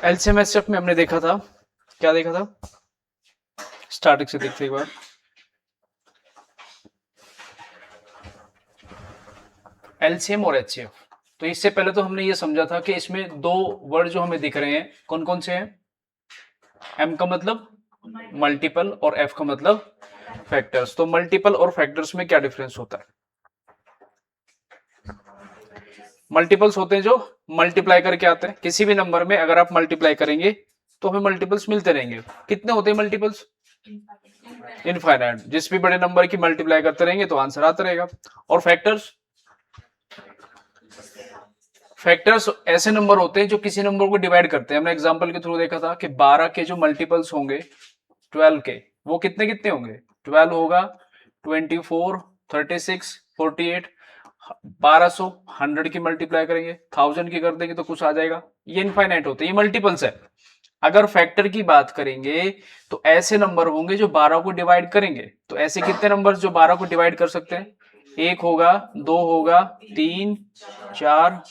LCM HCF में हमने देखा था, क्या देखा था, स्टार्टिंग से देखते एक बार। एलसीएम और एचसीएफ, तो इससे पहले तो हमने ये समझा था कि इसमें दो वर्ड जो हमें दिख रहे हैं कौन कौन से हैं। एम का मतलब मल्टीपल और एफ का मतलब फैक्टर्स। तो मल्टीपल और फैक्टर्स में क्या डिफरेंस होता है? मल्टीपल्स होते हैं जो मल्टीप्लाई करके आते हैं। किसी भी नंबर में अगर आप मल्टीप्लाई करेंगे तो हमें मल्टीपल्स मिलते रहेंगे। कितने होते हैं मल्टीपल्स? इनफाइनाइट। जिस भी बड़े नंबर की मल्टीप्लाई करते रहेंगे तो आंसर आता रहेगा। और फैक्टर्स, फैक्टर्स ऐसे नंबर होते हैं जो किसी नंबर को डिवाइड करते हैं। हमने एग्जांपल के थ्रू देखा था कि 12 के जो मल्टीपल्स होंगे 12 के, वो कितने कितने होंगे? 12 होगा, 24, 36, 48, 1200, 100 की मल्टीप्लाई करेंगे, 1000 की कर देंगे तो कुछ आ जाएगा। ये इनफाइनाइट होते हैं, ये मल्टीपल्स है। अगर फैक्टर की बात करेंगे तो ऐसे नंबर होंगे जो 12 को डिवाइड करेंगे। तो ऐसे कितने नंबर जो 12 को डिवाइड कर सकते हैं? एक होगा, दो होगा, तीन, चार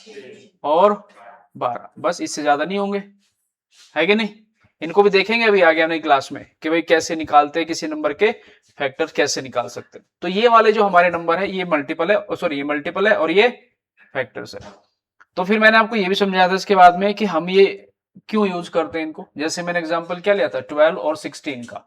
और 12। बस इससे ज्यादा नहीं होंगे, है कि नहीं? इनको भी देखेंगे अभी आगे आने क्लास में कि भाई कैसे निकालते हैं किसी नंबर के फैक्टर, कैसे निकाल सकते हैं। तो ये वाले जो हमारे नंबर है ये मल्टीपल है, सॉरी ये मल्टीपल है और ये फैक्टर्स है। तो फिर मैंने आपको ये भी समझाया था इसके बाद में कि हम ये क्यों यूज करते हैं इनको। जैसे मैंने एग्जांपल क्या लिया था 12 और 16 का।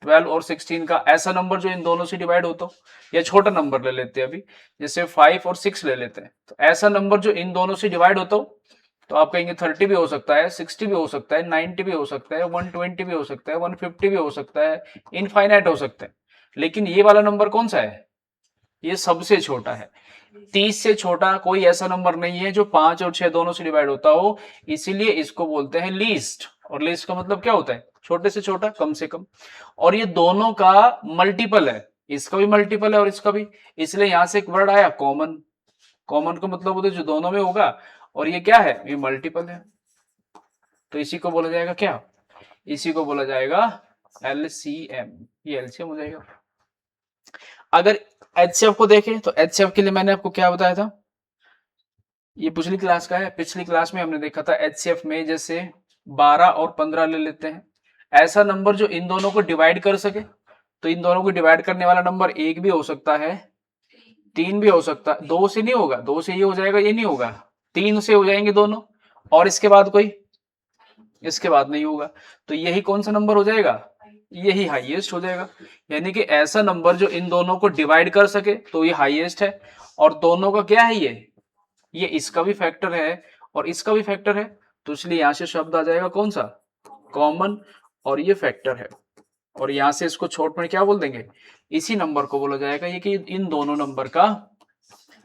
12 और 16 का ऐसा नंबर जो इन दोनों से डिवाइड होता हो, या छोटा नंबर ले लेते हैं अभी, जैसे 5 और 6 ले लेते हैं। तो ऐसा नंबर जो इन दोनों से डिवाइड होता हो, तो आप कहेंगे 30 भी हो सकता है, 60 भी हो सकता है, 90 भी हो सकता है, 120 भी हो सकता है, 150 भी हो सकता है, इनफाइनाइट हो सकते हैं। लेकिन ये वाला नंबर कौन सा है? ये सबसे छोटा है। 30 से छोटा कोई ऐसा नंबर नहीं है जो 5 और 6 दोनों से डिवाइड होता हो। इसीलिए इसको बोलते हैं लीस्ट। और लीस्ट का मतलब क्या होता है? छोटे से छोटा, कम से कम। और ये दोनों का मल्टीपल है, इसका भी मल्टीपल है और इसका भी। इसलिए यहां से एक वर्ड आया कॉमन। कॉमन का मतलब होता है जो दोनों में होगा, और ये क्या है? ये मल्टीपल है। तो इसी को बोला जाएगा क्या? इसी को बोला जाएगा एलसीएम। ये एलसीएम हो जाएगा। अगर एचसीएफ को देखें तो एचसीएफ के लिए मैंने आपको क्या बताया था, ये पिछली क्लास का है। पिछली क्लास में हमने देखा था एचसीएफ में जैसे 12 और 15 ले लेते हैं, ऐसा नंबर जो इन दोनों को डिवाइड कर सके। तो इन दोनों को डिवाइड करने वाला नंबर एक भी हो सकता है, तीन भी हो सकता है। दो से नहीं होगा, दो से ये हो जाएगा, ये नहीं होगा। तीन से हो जाएंगे दोनों, और इसके बाद कोई, इसके बाद नहीं होगा। तो यही कौन सा नंबर हो जाएगा? यही हाईएस्ट हो जाएगा। यानी कि ऐसा नंबर जो इन दोनों को डिवाइड कर सके तो ये हाईएस्ट है। और दोनों का क्या है? ये इसका भी फैक्टर है और इसका भी फैक्टर है। तो इसलिए यहां से शब्द आ जाएगा कौन सा? कॉमन। और ये फैक्टर है। और यहां से इसको छोट में क्या बोल देंगे? इसी नंबर को बोला जाएगा ये कि इन दोनों नंबर का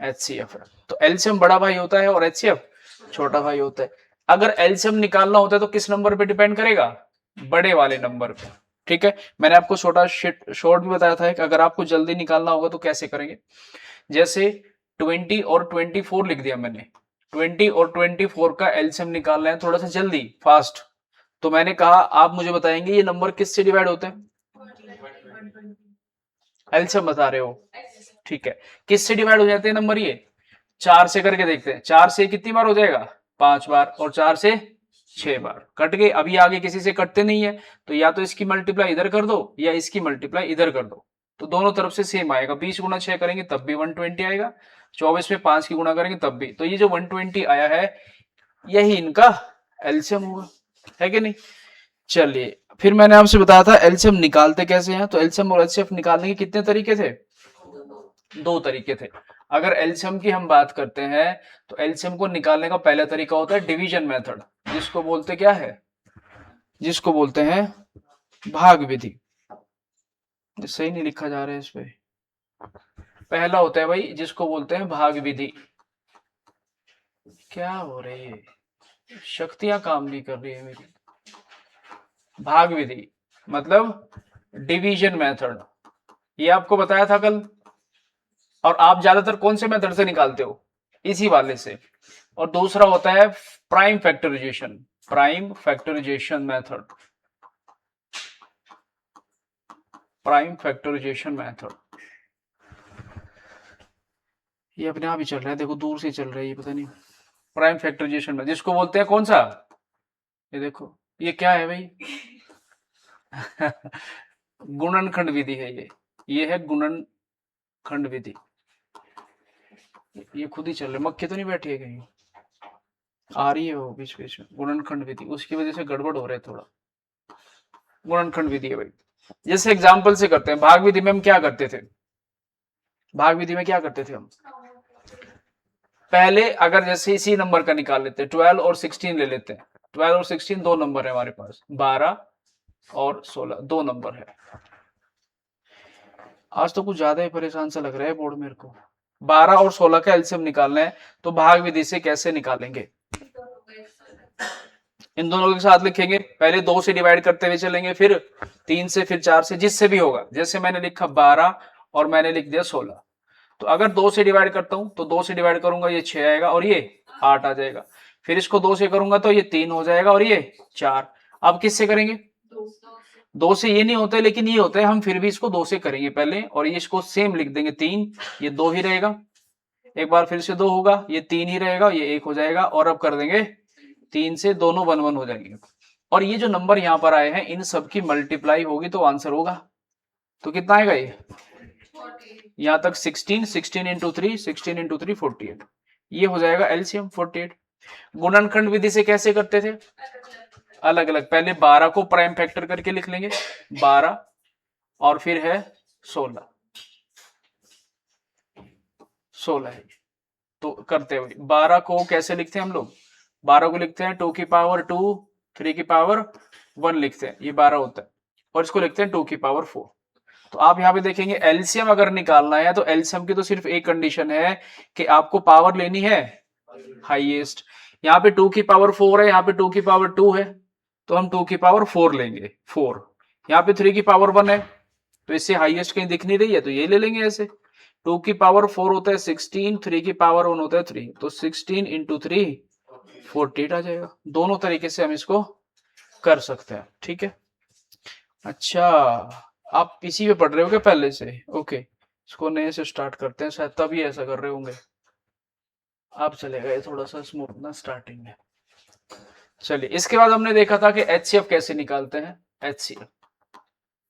एचसीएफ है। तो एलसीएम बड़ा भाई होता है और एचसीएफ छोटा भाई होता है। अगर एलसीएम निकालना होता है तो किस नंबर पे डिपेंड करेगा? बड़े वाले नंबर पे। ठीक है, मैंने आपको छोटा शॉर्ट भी बताया था कि अगर आपको जल्दी निकालना होगा तो कैसे करेंगे। जैसे 20 और 24 लिख दिया मैंने, 20 और 24 का एलसीएम निकालना है थोड़ा सा जल्दी, फास्ट। तो मैंने कहा आप मुझे बताएंगे ये नंबर किससे डिवाइड होते हैं? एलसीएम बता रहे हो, ठीक है। किससे डिवाइड हो जाते हैं नंबर ये? 4 से करके देखते हैं। 4 से कितनी बार हो जाएगा? 5 बार। और 4 से 6 बार। कट गए। अभी आगे किसी से कटते नहीं है, तो या तो इसकी मल्टीप्लाई इधर कर दो या इसकी मल्टीप्लाई इधर कर दो, तो दोनों तरफ से सेम आएगा। 20 गुना 6 करेंगे तब भी 120 आएगा, 24 में 5 की गुणा करेंगे तब भी। तो ये जो 120 आया है यही इनका एलसीएम होगा, है कि नहीं? चलिए, फिर मैंने आपसे बताया था एलसीएम निकालते कैसे हैं। तो एलसीएम और एचसीएफ निकालने के कितने तरीके थे? दो तरीके थे। अगर एलसीएम की हम बात करते हैं तो एलसीएम को निकालने का पहला तरीका होता है डिवीजन मेथड, जिसको बोलते क्या है? जिसको बोलते हैं भाग विधि। सही नहीं लिखा जा रहा है इस पे। पहला होता है भाई जिसको बोलते हैं भाग विधि। क्या हो रही है, शक्तियां काम नहीं कर रही है मेरी। भाग विधि मतलब डिवीजन मेथड, ये आपको बताया था कल। और आप ज्यादातर कौन से मेथड से निकालते हो? इसी वाले से। और दूसरा होता है prime factorisation. Prime factorisation method. Prime factorisation method ये अपने आप ही चल रहा है, देखो दूर से चल रहा है ये, पता नहीं। प्राइम फैक्टराइजेशन में जिसको बोलते हैं कौन सा? ये देखो ये क्या है भाई? गुणनखंड विधि है ये है गुणनखंड विधि। ये खुद ही चल रहा है, मक्खी तो नहीं बैठी है कहीं? आ रही है वो बीच बीच में, गुणनखंड विधि, उसकी वजह से गड़बड़ हो रहा है थोड़ा। गुणनखंड विधि है भाई। जैसे एग्जाम्पल से करते हैं, भाग विधि में हम क्या करते थे? भाग विधि में क्या करते थे हम? पहले अगर जैसे इसी नंबर का निकाल लेते हैं, 12 और 16 ले लेते हैं। 12 और 16 दो नंबर है हमारे पास, 12 और 16 दो नंबर है। आज तो कुछ ज्यादा ही परेशान सा लग रहा है बोर्ड मेरे को। 12 और 16 का एलसीएम निकालना है, तो भाग विधि से कैसे निकालेंगे? इन दोनों के साथ लिखेंगे, पहले 2 से डिवाइड करते हुए चलेंगे, फिर 3 से, फिर 4 से, जिससे भी होगा। जैसे मैंने लिखा 12 और मैंने लिख दिया 16, तो अगर 2 से डिवाइड करता हूं तो 2 से डिवाइड करूंगा ये 6 आएगा और ये 8 आ जाएगा। फिर इसको 2 से करूंगा तो ये 3 हो जाएगा और ये 4। अब किससे करेंगे? 2 से ये नहीं होता है, लेकिन ये होता है, हम फिर भी इसको 2 से करेंगे पहले, और ये इसको सेम लिख देंगे 3, ये 2 ही रहेगा। एक बार फिर से 2 होगा, ये 3 ही रहेगा, ये 1 हो जाएगा। और अब कर देंगे 3 से, दोनों 1 1 हो जाएंगे। और ये जो नंबर यहां पर आए हैं, इन सब की मल्टीप्लाई होगी तो आंसर होगा। तो कितना आएगा ये? यहां तक 16, 16 इंटू 3, 16 इंटू 3 48। ये हो जाएगा एलसीएम 48। गुणनखंड विधि से कैसे करते थे? अलग अलग, पहले 12 को प्राइम फैक्टर करके लिख लेंगे, 12 और फिर है 16, 16 है। तो करते हुए 12 को कैसे लिखते हैं हम लोग? 12 को लिखते हैं 2 की पावर 2, 3 की पावर 1 लिखते हैं, ये 12 होता है। और इसको लिखते हैं 2 की पावर 4। तो आप यहां पे देखेंगे एलसीएम अगर निकालना है तो एलसीएम की तो सिर्फ एक कंडीशन है कि आपको पावर लेनी है हाईएस्ट। यहाँ पे 2 की पावर 4 है, यहाँ पे 2 की पावर 2 है, तो हम 2 की पावर 4 लेंगे, 4। यहाँ पे 3 की पावर 1 है, तो इससे हाईएस्ट कहीं दिख नहीं रही है, तो ये ले लेंगे ऐसे। 2 की पावर 4 होता है 16, 3 की पावर 1 होता है 3, तो 16 इंटू 3 48 आ जाएगा। दोनों तरीके से हम इसको कर सकते हैं, ठीक है। अच्छा, आप इसी पे पढ़ रहे हो क्या पहले से? ओके, इसको नए से स्टार्ट करते हैं, शायद तभी ऐसा कर रहे होंगे। आप चले गए थोड़ा सा स्मूथ ना स्टार्टिंग में। चलिए, इसके बाद हमने देखा था कि एचसीएफ कैसे निकालते हैं। एचसीएफ,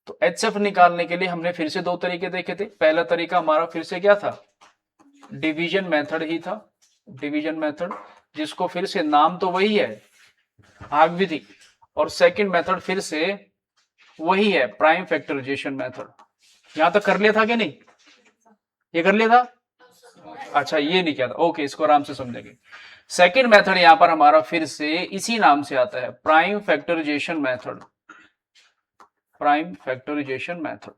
तो एचसीएफ निकालने के लिए हमने फिर से दो तरीके देखे थे। पहला तरीका हमारा फिर से क्या था? डिवीजन मेथड ही था, डिवीजन मेथड, जिसको फिर से नाम तो वही है, भाग विधि। और सेकंड मेथड फिर से वही है, प्राइम फैक्टराइजेशन मेथड। यहां तक कर लिया था कि नहीं? ये कर लिया था? अच्छा, ये नहीं किया था, ओके, इसको आराम से समझेंगे। सेकंड मेथड यहां पर हमारा फिर से इसी नाम से आता है, prime factorisation method, prime factorisation method.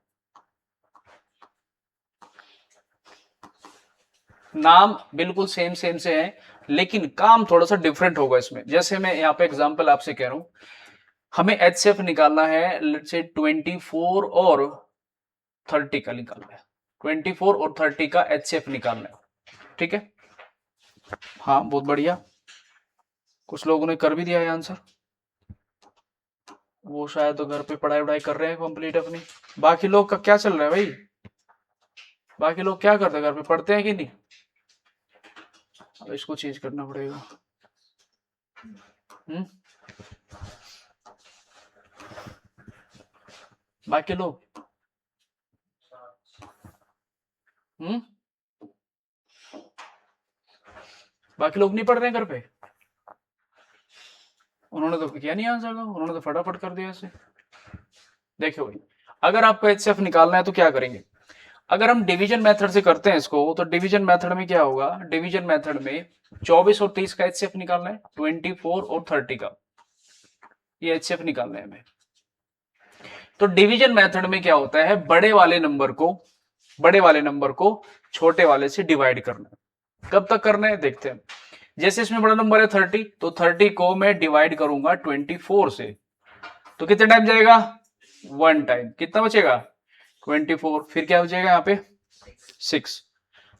नाम बिल्कुल सेम सेम से है, लेकिन काम थोड़ा सा डिफरेंट होगा इसमें। जैसे मैं यहाँ पे एग्जांपल आपसे कह रहा हूं, हमें एचसीएफ निकालना है, लेट्स से 24 और 30 का निकालना है, 24 और 30 का एचसीएफ निकालना है, ठीक है। हाँ, बहुत बढ़िया, कुछ लोगों ने कर भी दिया है आंसर। वो शायद तो घर पे पढ़ाई वढ़ाई कर रहे हैं कंप्लीट अपनी। बाकी लोग का क्या चल रहा है भाई? बाकी लोग क्या करते हैं, घर पे पढ़ते हैं कि नहीं? अब इसको चेंज करना पड़ेगा। बाकी लोग बाकी लोग नहीं पढ़ रहे हैं घर पे? उन्होंने तो किया नहीं आंसर का, उन्होंने तो फटाफट कर दिया ऐसे। देखो भाई, अगर आपको एचसीएफ निकालना है तो क्या करेंगे? अगर हम डिवीजन मेथड से करते हैं इसको, तो डिवीजन मेथड में क्या होगा? डिवीजन मेथड में 24 और 30 का एचसीएफ निकालना है, 24 और 30 का, ये एचसीएफ निकालना है हमें। तो डिवीजन मेथड में क्या होता है? बड़े वाले नंबर को छोटे वाले से डिवाइड करना है। कब तक करना है देखते हैं। जैसे इसमें बड़ा नंबर है 30, तो 30 को मैं डिवाइड करूंगा 24 से, तो कितने टाइम जाएगा? 1 टाइम। कितना बचेगा? 24। फिर क्या हो जाएगा यहाँ पे? 6।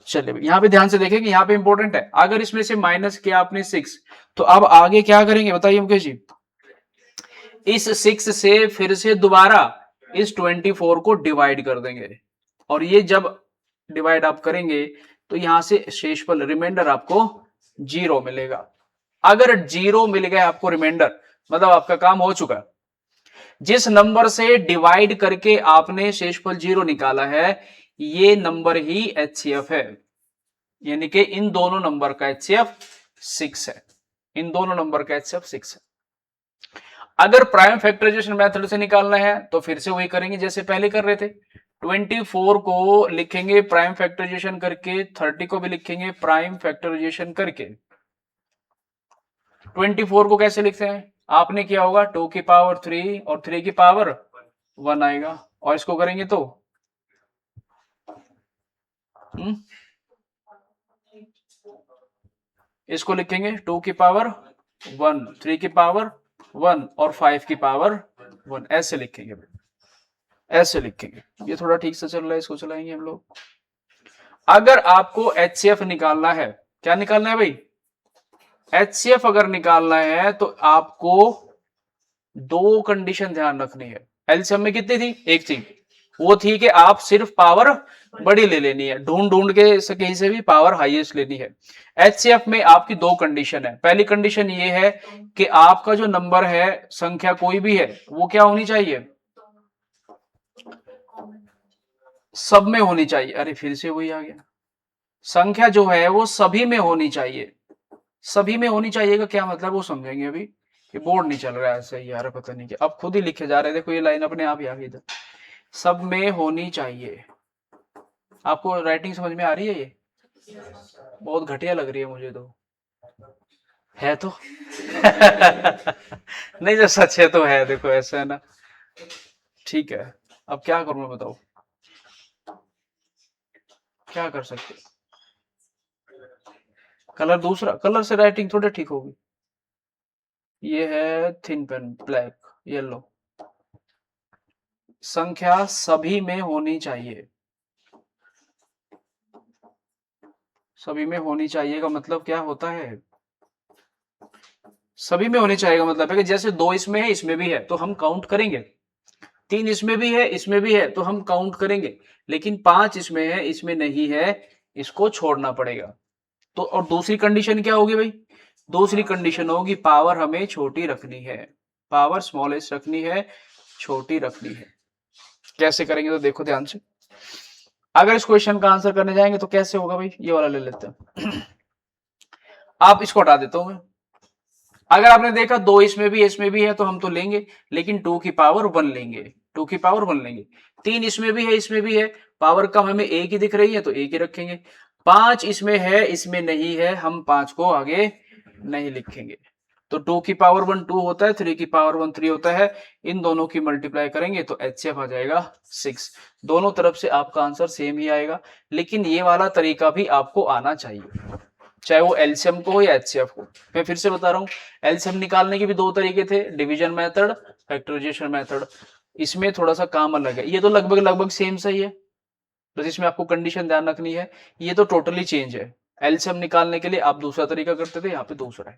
चलिए, यहाँ पे ध्यान से देखें कि यहाँ पे इंपॉर्टेंट है, अगर इसमें से माइनस किया आपने 6, तो अब आगे क्या करेंगे बताइए मुकेश जी? इस 6 से फिर से दोबारा इस 24 को डिवाइड कर देंगे, और ये जब डिवाइड आप करेंगे तो यहां से शेषफल रिमाइंडर आपको 0 मिलेगा। अगर 0 मिल गया आपको रिमाइंडर, मतलब आपका काम हो चुका है। जिस नंबर से डिवाइड करके आपने शेषफल 0 निकाला है, ये नंबर ही एचसीएफ है, यानी कि इन दोनों नंबर का एचसीएफ 6 है, इन दोनों नंबर का एचसीएफ 6 है। अगर प्राइम फैक्टराइजेशन मेथड से निकालना है तो फिर से वही करेंगे जैसे पहले कर रहे थे। 24 को लिखेंगे प्राइम फैक्टराइजेशन करके, 30 को भी लिखेंगे प्राइम फैक्टराइजेशन करके। 24 को कैसे लिखते हैं, आपने किया होगा 2 की पावर 3 और 3 की पावर 1 आएगा, और इसको करेंगे तो इसको लिखेंगे 2 की पावर 1, 3 की पावर 1 और 5 की पावर 1, ऐसे लिखेंगे, ऐसे लिखेंगे। ये थोड़ा ठीक से चल रहा है, इसको चलाएंगे हम लोग। अगर आपको एचसीएफ निकालना है, क्या निकालना है भाई, एचसीएफ अगर निकालना है तो आपको दो कंडीशन ध्यान रखनी है। एलसीएम में कितनी थी, एक थी, वो थी कि आप सिर्फ पावर बड़ी ले लेनी है, ढूंढ ढूंढ के कहीं से भी पावर हाईएस्ट लेनी है। एचसीएफ में आपकी दो कंडीशन है। पहली कंडीशन ये है कि आपका जो नंबर है, संख्या कोई भी है, वो क्या होनी चाहिए, सब में होनी चाहिए। अरे फिर से वही आ गया, संख्या जो है वो सभी में होनी चाहिए। सभी में होनी चाहिए का क्या मतलब, वो समझेंगे अभी। ये बोर्ड नहीं चल रहा है ऐसे यार, पता नहीं क्या, अब खुद ही लिखे जा रहे, देखो ये लाइन अपने आप ही आ गई इधर। सब में होनी चाहिए। आपको राइटिंग समझ में आ रही है, ये बहुत घटिया लग रही है मुझे तो, है तो नहीं जो सच है तो है, देखो ऐसा है ना, ठीक है। अब क्या करूं मैं, बताओ क्या कर सकते। कलर दूसरा, कलर से राइटिंग थोड़ी ठीक होगी। ये है थिन पेन ब्लैक, येलो। संख्या सभी में होनी चाहिए, सभी में होनी चाहिए का मतलब क्या होता है, सभी में होनी चाहिए का मतलब है कि जैसे 2 इसमें है, इसमें भी है तो हम काउंट करेंगे, 3 इसमें भी है, इसमें भी है तो हम काउंट करेंगे, लेकिन 5 इसमें है, इसमें नहीं है, इसको छोड़ना पड़ेगा। तो और दूसरी कंडीशन क्या होगी भाई, दूसरी कंडीशन होगी पावर हमें छोटी रखनी है, पावर स्मॉलेस्ट रखनी है, छोटी रखनी है। कैसे करेंगे तो देखो ध्यान से। अगर इस क्वेश्चन का आंसर करने जाएंगे तो कैसे होगा भाई, ये वाला ले लेते हैं आप इसको हटा देता हूं मैं। अगर आपने देखा 2 इसमें भी है तो हम तो लेंगे, लेकिन 2 की पावर 1 लेंगे, 2 की पावर 1 लेंगे। 3 इसमें भी है, इसमें भी है, पावर कम हमें एक ही दिख रही है तो एक ही रखेंगे। 5 इसमें है, इसमें नहीं है, हम 5 को आगे नहीं लिखेंगे। तो 2 की पावर 1 2 होता है, 3 की पावर 1 3 होता है, इन दोनों की मल्टीप्लाई करेंगे तो एचसीएफ आ जाएगा 6। दोनों तरफ से आपका आंसर सेम ही आएगा, लेकिन ये वाला तरीका भी आपको आना चाहिए, चाहे वो एलसीएम को हो या एचसीएफ को। मैं फिर से बता रहा हूं, एलसीएम निकालने के भी दो तरीके थे, डिवीजन मेथड, फैक्टराइजेशन मेथड। इसमें थोड़ा सा काम अलग है, ये तो लगभग लगभग सेम सही है, बस इसमें आपको कंडीशन ध्यान रखनी है, ये तो टोटली चेंज है। एलसीएम निकालने के लिए आप दूसरा तरीका करते थे, यहाँ पे दूसरा है।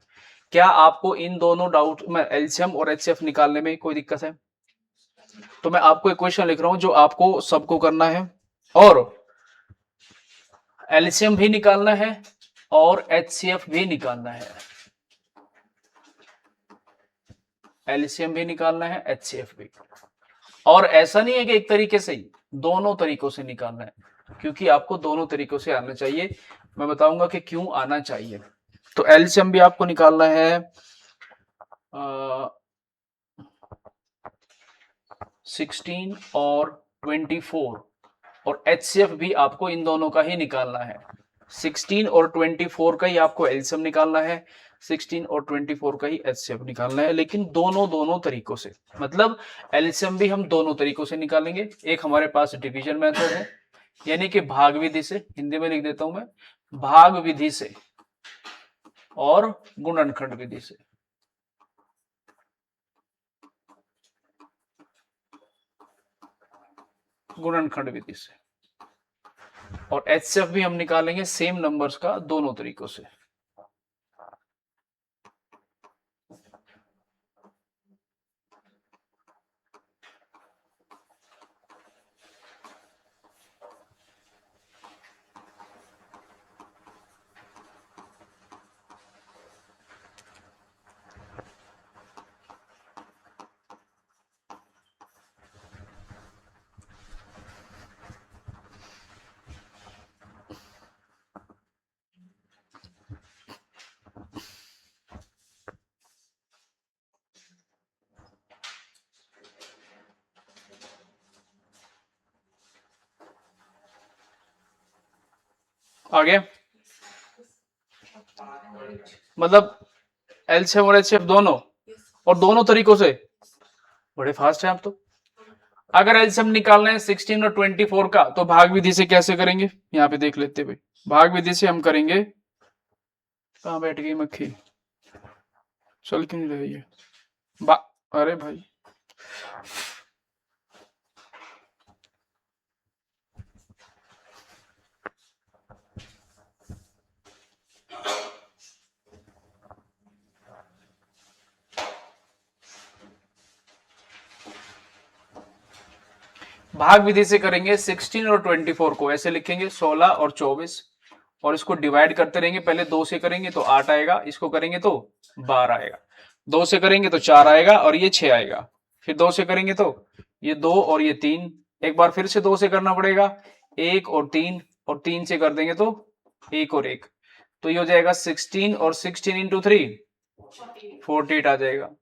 क्या आपको इन दोनों डाउट में एलसीएम और एचसीएफ निकालने में कोई दिक्कत है, तो मैं आपको एक क्वेश्चन लिख रहा हूं जो आपको सबको करना है, और एलसीएम भी निकालना है और एचसीएफ भी निकालना है, एलसीएम भी निकालना है, एचसीएफ भी। और ऐसा नहीं है कि एक तरीके से ही, दोनों तरीकों से निकालना है, क्योंकि आपको दोनों तरीकों से आना चाहिए। मैं बताऊंगा कि क्यों आना चाहिए। तो एलसीएम भी आपको निकालना है 16 और 24, और एचसीएफ भी आपको इन दोनों का ही निकालना है। 16 और 24 का ही आपको एलसीएम निकालना है, 16 और 24 का ही एचसीएफ निकालना है, लेकिन दोनों दोनों तरीकों से। मतलब एलसीएम भी हम दोनों तरीकों से निकालेंगे, एक हमारे पास डिवीजन मेथड है, यानी कि भाग विधि से, हिंदी में लिख देता हूं मैं, भाग विधि से, और गुणनखंड विधि से। गुणनखंड विधि से। और एचसीएफ भी हम निकालेंगे सेम नंबर्स का दोनों तरीकों से। आ गया? मतलब एलसीएम और एचसीएफ दोनों, और दोनों तरीकों से। बड़े फास्ट हैं आप तो। अगर एलसीएम निकालना है 16 और 24 का, तो भाग विधि से कैसे करेंगे, यहाँ पे देख लेते भाई। भाग विधि से हम करेंगे, कहाँ बैठ गई मक्खी, चल क्यों नहीं रही है अरे भाई, भाग विधि से करेंगे 16 और 24 को ऐसे लिखेंगे 16 और 24, और इसको डिवाइड करते रहेंगे। पहले 2 से करेंगे तो 8 आएगा, इसको करेंगे तो 12 आएगा, 2 से करेंगे तो 4 आएगा और ये 6 आएगा, फिर 2 से करेंगे तो ये 2 और ये 3, एक बार फिर से 2 से करना पड़ेगा, 1 और 3, और 3 से कर देंगे तो 1 और 1, तो ये हो जाएगा 16, और 16 इंटू 3 48 आ जाएगा।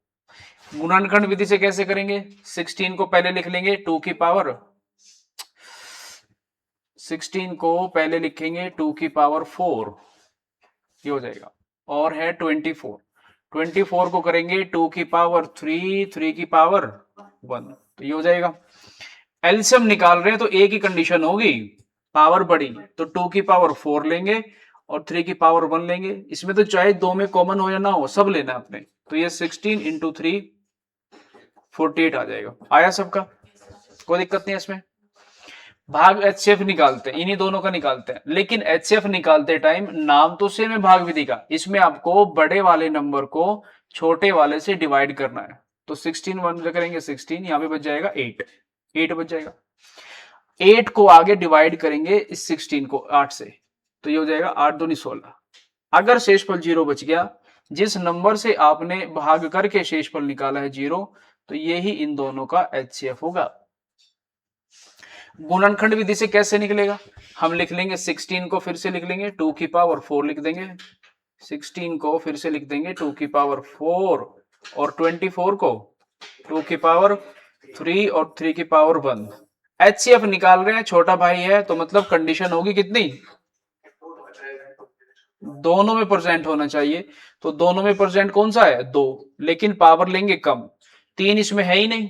गुणनखंड विधि से कैसे करेंगे, 16 को पहले लिख लेंगे 2 की पावर, 16 को पहले लिखेंगे 2 की पावर 4, ये हो जाएगा, और है 24, 24 को करेंगे 2 की पावर 3, 3 की पावर 1, तो ये हो जाएगा। एलसीएम निकाल रहे हैं तो एक ही कंडीशन होगी, पावर बड़ी तो 2 की पावर 4 लेंगे और 3 की पावर 1 लेंगे, इसमें तो चाहे 2 में कॉमन हो या ना हो, सब लेना अपने, तो ये 16 इंटू 3 48 आ जाएगा। आया सबका, कोई दिक्कत नहीं है इसमें। भाग एचसीएफ निकालते हैं, इन्हीं दोनों का निकालते हैं, लेकिन एचसीएफ निकालते टाइम नाम तो सेम है भाग विधि का, इसमें आपको बड़े वाले नंबर को छोटे वाले से डिवाइड करना है, तो 16 1 करेंगे 16, यहां पे बच जाएगा 8, 8 बच जाएगा, 8 को आगे डिवाइड करेंगे इस 16 को 8 से, तो ये हो जाएगा 8 दूनी 16। अगर शेषफल 0 बच गया, जिस नंबर से आपने भाग करके शेषफल निकाला है 0, तो ये ही इन दोनों का एचसीएफ होगा। गुणनखंड विधि से कैसे निकलेगा, हम लिख लेंगे 16 को फिर से लिख लेंगे 2 की पावर 4 लिख देंगे, 16 को फिर से लिख देंगे 2 की पावर 4, और 24 को 2 की पावर 3 और 3 की पावर 1। एचसीएफ निकाल रहे हैं, छोटा भाई है तो मतलब कंडीशन होगी कितनी, दोनों में परसेंट होना चाहिए, तो दोनों में परसेंट कौन सा है 2, लेकिन पावर लेंगे कम, 3 इसमें है ही नहीं,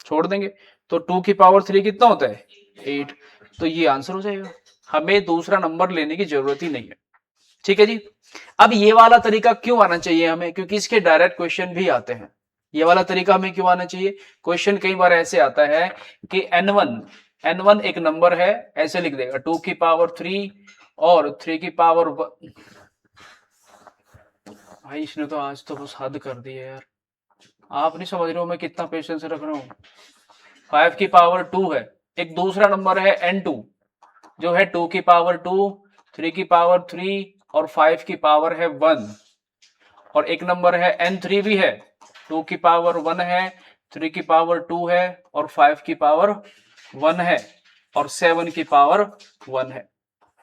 छोड़ देंगे, तो 2 की पावर 3 कितना होता है 8, तो ये आंसर हो जाएगा, हमें दूसरा नंबर लेने की जरूरत ही नहीं है। ठीक है जी। अब ये वाला तरीका क्यों आना चाहिए हमें, क्योंकि इसके डायरेक्ट क्वेश्चन भी आते हैं, ये वाला तरीका हमें क्यों आना चाहिए, क्वेश्चन कई बार ऐसे आता है कि n1 एक नंबर है, ऐसे लिख देगा 2 की पावर 3 और 3 की पावर, भाई इसने तो आज तो बस हद कर दी है यार, आप नहीं समझ रहे हो मैं कितना पेशेंस रख रहा हूं। 5 की पावर 2 है, एक दूसरा नंबर है n2 जो है 2 की पावर 2, 3 की पावर 3 और 5 की पावर है 1, और एक नंबर है n3 भी है, 2 की पावर 1 है, 3 की पावर 2 है और 5 की पावर 1 है और 7 की पावर 1 है।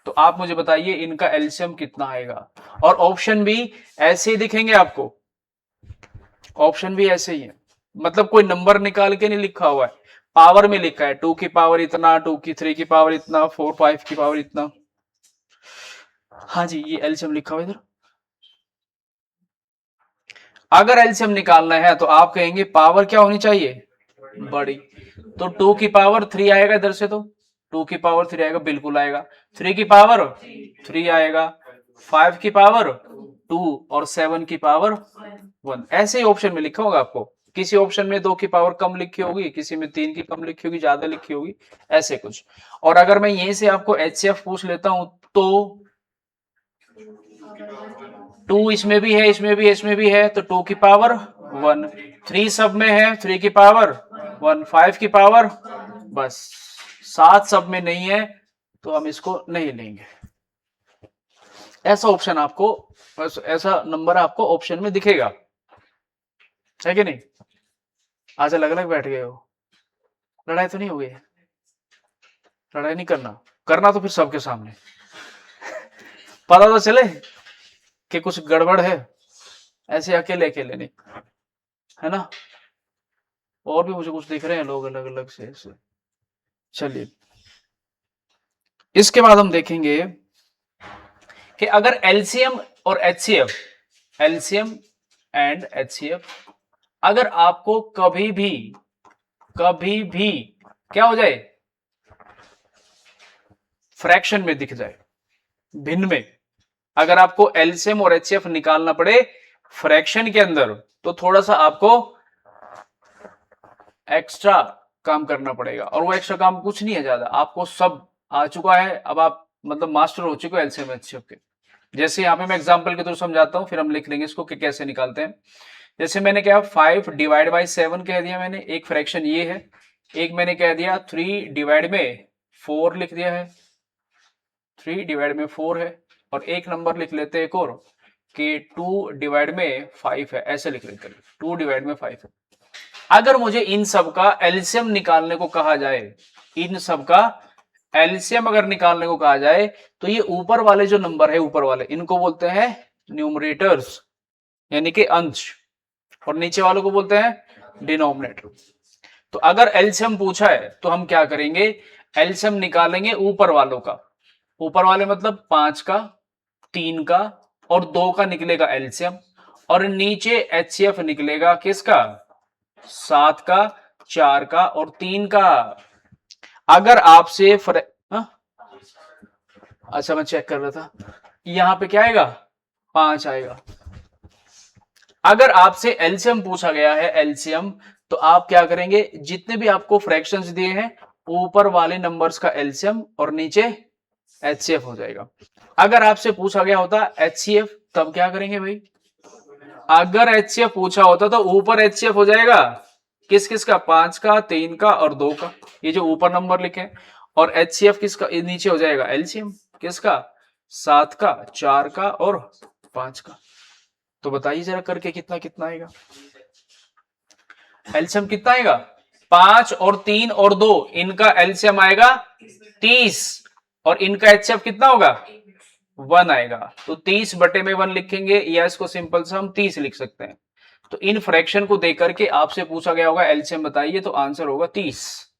तो आप मुझे बताइए इनका एलसीएम कितना आएगा, और ऑप्शन भी ऐसे ही दिखेंगे आपको, ऑप्शन भी ऐसे ही है, मतलब कोई नंबर निकाल के नहीं लिखा हुआ है, पावर में लिखा है 2 की पावर इतना, 2 की 3 की पावर इतना, 4 5 की पावर इतना। हाँ जी, ये एलसीएम लिखा हुआ इधर। अगर एलसीएम निकालना है तो आप कहेंगे पावर क्या होनी चाहिए, बड़ी, तो 2 की पावर 3 आएगा इधर से, तो 2 की पावर 3 आएगा, बिल्कुल आएगा, 3 की पावर 3 आएगा, 5 की पावर 2 और 7 की पावर 1, ऐसे ही ऑप्शन में लिखा होगा आपको, किसी ऑप्शन में 2 की पावर कम लिखी होगी, किसी में 3 की कम लिखी होगी, ज्यादा लिखी होगी, ऐसे कुछ। और अगर मैं यहीं से आपको एचसीएफ पूछ लेता हूं तो 2 इसमें भी है, इसमें भी है, इसमें भी है, तो 2 की पावर 1, 3 सब में है, 3 की पावर 1, 5 की पावर, बस 7 सब में नहीं है तो हम इसको नहीं लेंगे। ऐसा ऑप्शन आपको, ऐसा नंबर आपको ऑप्शन में दिखेगा, है कि नहीं। आज अलग अलग बैठ गए हो, लड़ाई तो नहीं हो गई, लड़ाई नहीं करना, करना तो फिर सबके सामने पता तो चले कि कुछ गड़बड़ है, ऐसे अकेले अकेले नहीं, है ना। और भी मुझे कुछ दिख रहे हैं लोग अलग अलग से ऐसे। चलिए इसके बाद हम देखेंगे कि अगर एलसीएम और एचसीएफ, एलसीएम एंड एचसीएफ अगर आपको कभी भी क्या हो जाए, फ्रैक्शन में दिख जाए, भिन्न में, अगर आपको एलसीएम और एचसीएफ निकालना पड़े फ्रैक्शन के अंदर, तो थोड़ा सा आपको एक्स्ट्रा काम करना पड़ेगा। और वो एक्स्ट्रा काम कुछ नहीं है ज्यादा, आपको सब आ चुका है, अब आप मतलब मास्टर हो चुके हो एलसीएम एचसीएफ के। जैसे यहाँ पे मैं एग्जांपल के थ्रू समझाता हूं, फिर हम लिख लेंगे इसको कि कैसे निकालते हैं। जैसे मैंने क्या 5 डिवाइड बाई 7 कह दिया मैंने, एक फ्रैक्शन ये है। एक मैंने कह दिया 3 डिवाइड में 4 लिख दिया है, 3 डिवाइड में 4 है। और एक नंबर लिख लेते हैं एक और कि 2 डिवाइड में 5 है, ऐसे लिख लेते हैं 2 डिवाइड में 5 है। अगर मुझे इन सब का एलसीएम निकालने को कहा जाए, इन सब का एलसीएम अगर निकालने को कहा जाए, तो ये ऊपर वाले जो नंबर है, ऊपर वाले, इनको बोलते हैं न्यूमरेटर्स यानी कि अंश, और नीचे वालों को बोलते हैं डिनोमिनेटर। तो अगर एलसीएम पूछा है तो हम क्या करेंगे, एलसीएम निकालेंगे ऊपर वालों का। ऊपर वाले मतलब 5 का, 3 का और 2 का निकलेगा एलसीएम, और नीचे एचसीएफ निकलेगा किसका, 7 का, 4 का और 3 का। अगर आपसे अच्छा मैं चेक कर रहा था, यहां पे क्या आएगा, 5 आएगा। अगर आपसे एलसीएम पूछा गया है, एलसीएम, तो आप क्या करेंगे, जितने भी आपको फ्रैक्शंस दिए हैं, ऊपर वाले नंबर्स का एलसीएम और नीचे एचसीएफ हो जाएगा। अगर आपसे पूछा गया होता एचसीएफ, तब क्या करेंगे भाई, अगर एचसीएफ पूछा होता तो ऊपर एचसीएफ हो जाएगा किस किस का, 5 का, 3 का और 2 का, ये जो ऊपर नंबर लिखे, और एचसीएफ किसका, नीचे हो जाएगा एलसीएम किसका, 7 का, 4 का और 5 का। तो बताइए जरा करके कितना कितना आएगा, एलसीएम कितना आएगा, 5 और 3 और 2, इनका एलसीएम आएगा 30, और इनका एचसीएफ कितना होगा, 1 आएगा। तो 30 बटे में 1 लिखेंगे, या इसको सिंपल से हम 30 लिख सकते हैं। तो इन फ्रैक्शन को देकर के आपसे पूछा गया होगा एलसीएम बताइए, तो आंसर होगा 30।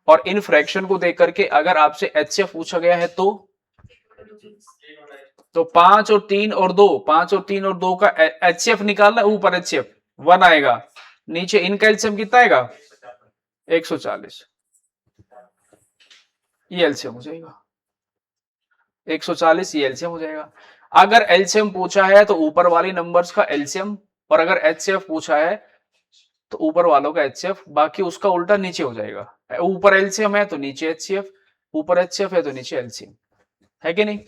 और इन फ्रैक्शन को देकर के अगर आपसे एचसीएफ पूछा गया है तो 5 और 3 और 2, 5 और 3 और 2 का एचसीएफ निकालना, ऊपर एचसीएफ 1 आएगा, नीचे इनका एलसीएम कितना आएगा, 140, ये एलसीएम हो जाएगा 140, ये एलसीएम हो जाएगा। अगर एलसीएम पूछा है तो ऊपर वाली नंबर्स का एलसीएम, और अगर एचसीएफ पूछा है तो ऊपर वालों का एचसीएफ, बाकी उसका उल्टा नीचे हो जाएगा। ऊपर एलसीएम है तो नीचे एचसीएफ, ऊपर एचसीएफ है तो नीचे एलसीएम, है कि नहीं।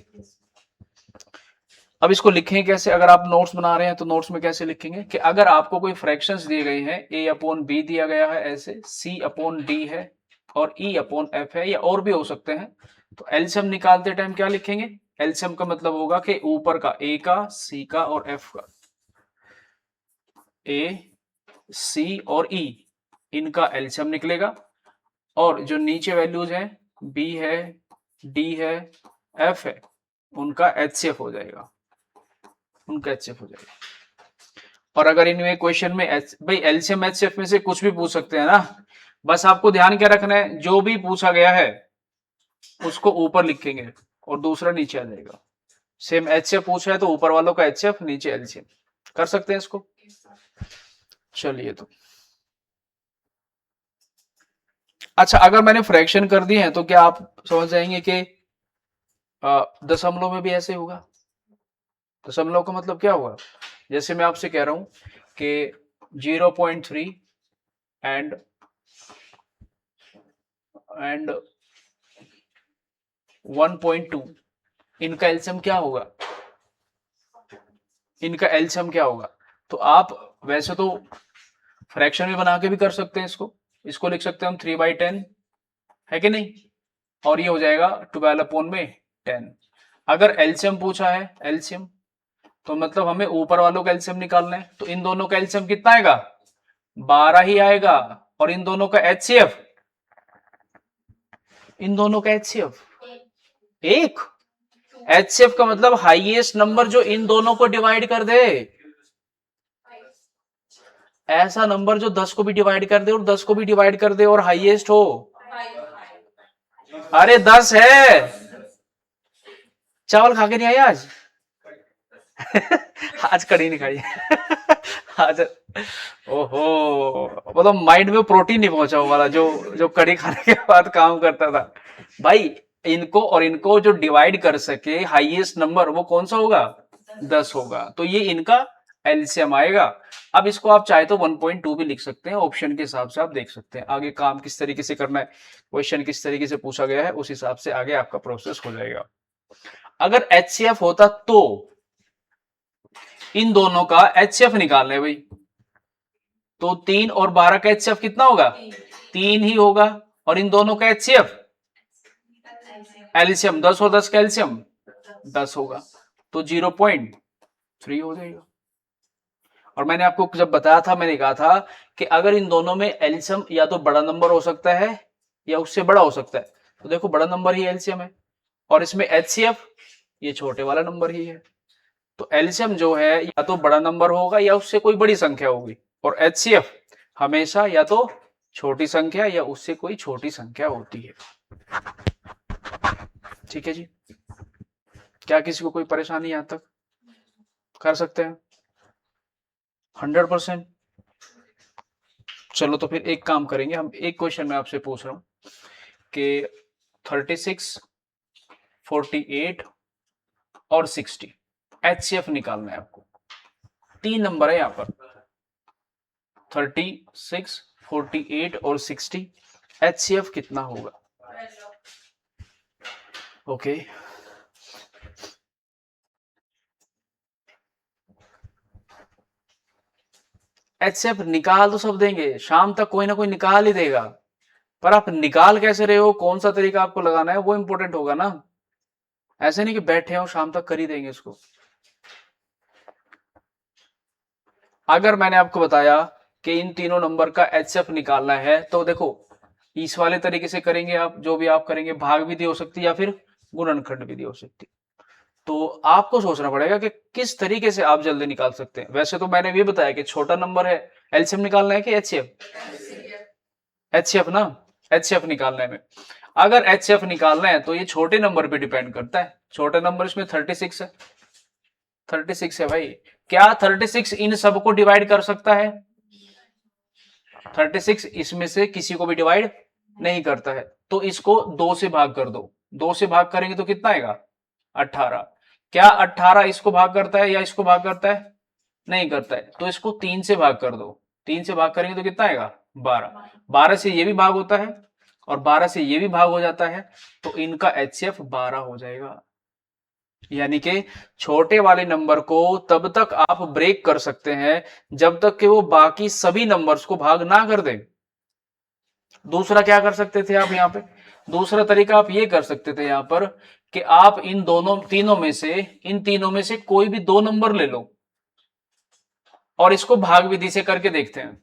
अब इसको लिखें कैसे, अगर आप नोट्स बना रहे हैं तो नोट्स में कैसे लिखेंगे कि अगर आपको कोई फ्रैक्शंस दिए गए हैं, a अपॉन बी दिया गया है ऐसे, c अपॉन डी है और e अपॉन एफ है, या और भी हो सकते हैं, तो एलसीएम निकालते टाइम क्या लिखेंगे, एलसीएम का मतलब होगा कि ऊपर का a का, c का और f का, a c और e, इनका एलसीएम निकलेगा, और जो नीचे वैल्यूज हैं b है, d है, f है, उनका एचसीएफ हो जाएगा, उनका एचसीएफ हो जाएगा। और अगर इनमें क्वेश्चन में भाई एलसीएम एचसीएफ में से कुछ भी पूछ सकते हैं ना, बस आपको ध्यान क्या रखना है, जो भी पूछा गया है उसको ऊपर लिखेंगे और दूसरा नीचे आ जाएगा। सेम एचसीएफ पूछा है तो ऊपर वालों का एचसीएफ, नीचे एलसीएम, कर सकते हैं इसको। चलिए, तो अच्छा अगर मैंने फ्रैक्शन कर दिए हैं तो क्या आप समझ जाएंगे कि दशमलव में भी ऐसे होगा। दशमलव का मतलब क्या हुआ, जैसे मैं आपसे कह रहा हूं कि 0.3 एंड 1.2, इनका एलसीएम क्या होगा, इनका एलसीएम क्या होगा। तो आप वैसे तो फ्रैक्शन में बना के भी कर सकते हैं इसको लिख सकते हैं हम 3/10, है कि नहीं, और ये हो जाएगा 12 अपॉन में 10। अगर एलसीएम पूछा है, एलसीएम, तो मतलब हमें ऊपर वालों का एलसीएम निकालना है, तो इन दोनों का एलसीएम कितना आएगा, 12 ही आएगा, और इन दोनों का एचसीएफ, इन दोनों का एचसीएफ 1, एचसीएफ का मतलब हाईएस्ट नंबर जो इन दोनों को डिवाइड कर दे, ऐसा नंबर जो 10 को भी डिवाइड कर दे और 10 को भी डिवाइड कर दे और हाईएस्ट हो। अरे 10 है, चावल खा के नहीं आए आज, आज कड़ी नहीं खाई। आज ओहो, मतलब माइंड में प्रोटीन नहीं पहुंचा वो वाला जो जो कड़ी खाने के बाद काम करता था भाई। इनको और इनको जो डिवाइड कर सके हाईएस्ट नंबर वो कौन सा होगा, 10 होगा, तो ये इनका एलसीएम आएगा। अब इसको आप चाहे तो 1.2 भी लिख सकते हैं, ऑप्शन के हिसाब से आप देख सकते हैं आगे काम किस तरीके से करना है, क्वेश्चन किस तरीके से पूछा गया है, उस हिसाब से आगे आपका प्रोसेस हो जाएगा। अगर एचसीएफ होता तो इन दोनों का एचसीएफ निकालना है भाई, तो 3 और 12 का एचसीएफ कितना होगा, 3 ही होगा, और इन दोनों का एचसीएफ एलसीएम 10 और 10 का एलसीएम 10 होगा, तो 0.3 हो जाएगा। और मैंने आपको जब बताया था, मैंने कहा था कि अगर इन दोनों में एलसीएम या तो बड़ा नंबर हो सकता है या उससे बड़ा हो सकता है, तो देखो बड़ा नंबर ही एलसीएम है, और इसमें एचसीएफ ये छोटे वाला नंबर ही है, तो एलसीएम जो है या तो बड़ा नंबर होगा या उससे कोई बड़ी संख्या होगी, और एचसीएफ हमेशा या तो छोटी संख्या या उससे कोई छोटी संख्या होती है। ठीक है जी, क्या किसी को कोई परेशानी यहां तक, कर सकते हैं 100%। चलो तो फिर एक काम करेंगे हम, एक क्वेश्चन मैं आपसे पूछ रहा हूं कि 36, 48 और 60 एचसीएफ निकालना है आपको। 3 नंबर है यहां पर, 36, 48 और 60, एचसीएफ कितना होगा। ओके एचसीएफ निकाल तो सब देंगे, शाम तक कोई ना कोई निकाल ही देगा, पर आप निकाल कैसे रहे हो, कौन सा तरीका आपको लगाना है वो इंपॉर्टेंट होगा ना। ऐसे नहीं कि बैठे हो शाम तक कर ही देंगे इसको। अगर मैंने आपको बताया कि इन तीनों नंबर का एचसीएफ निकालना है, तो देखो इस वाले तरीके से करेंगे आप, जो भी आप करेंगे भाग विधि हो सकती है या फिर गुणनखंड विधि हो सकती है, तो आपको सोचना पड़ेगा कि किस तरीके से आप जल्दी निकाल सकते हैं। वैसे तो मैंने ये बताया कि छोटा नंबर है, एलसीएम निकालना है कि एचसीएफ, एचसीएफ ना, एचसीएफ निकालने में, अगर एचसीएफ निकालना है तो ये छोटे नंबर पे डिपेंड करता है। छोटे नंबर इसमें 36 है, 36 है भाई, क्या 36 इन सबको डिवाइड कर सकता है, 36 इसमें से किसी को भी डिवाइड नहीं करता है, तो इसको 2 से भाग कर दो, 2 से भाग करेंगे तो कितना आएगा 18। क्या 18 इसको भाग करता है या इसको भाग करता है, नहीं करता है, तो इसको 3 से भाग कर दो, 3 से भाग करेंगे तो कितना आएगा 12, 12 से ये भी भाग होता है और 12 से ये भी भाग हो जाता है, तो इनका एचसीएफ 12 हो जाएगा। यानी कि छोटे वाले नंबर को तब तक आप ब्रेक कर सकते हैं जब तक कि वो बाकी सभी नंबर्स को भाग ना कर दे। दूसरा क्या कर सकते थे आप यहाँ पे, दूसरा तरीका आप ये कर सकते थे यहाँ पर कि आप इन दोनों तीनों में से, इन तीनों में से कोई भी 2 नंबर ले लो और इसको भाग विधि से करके देखते हैं।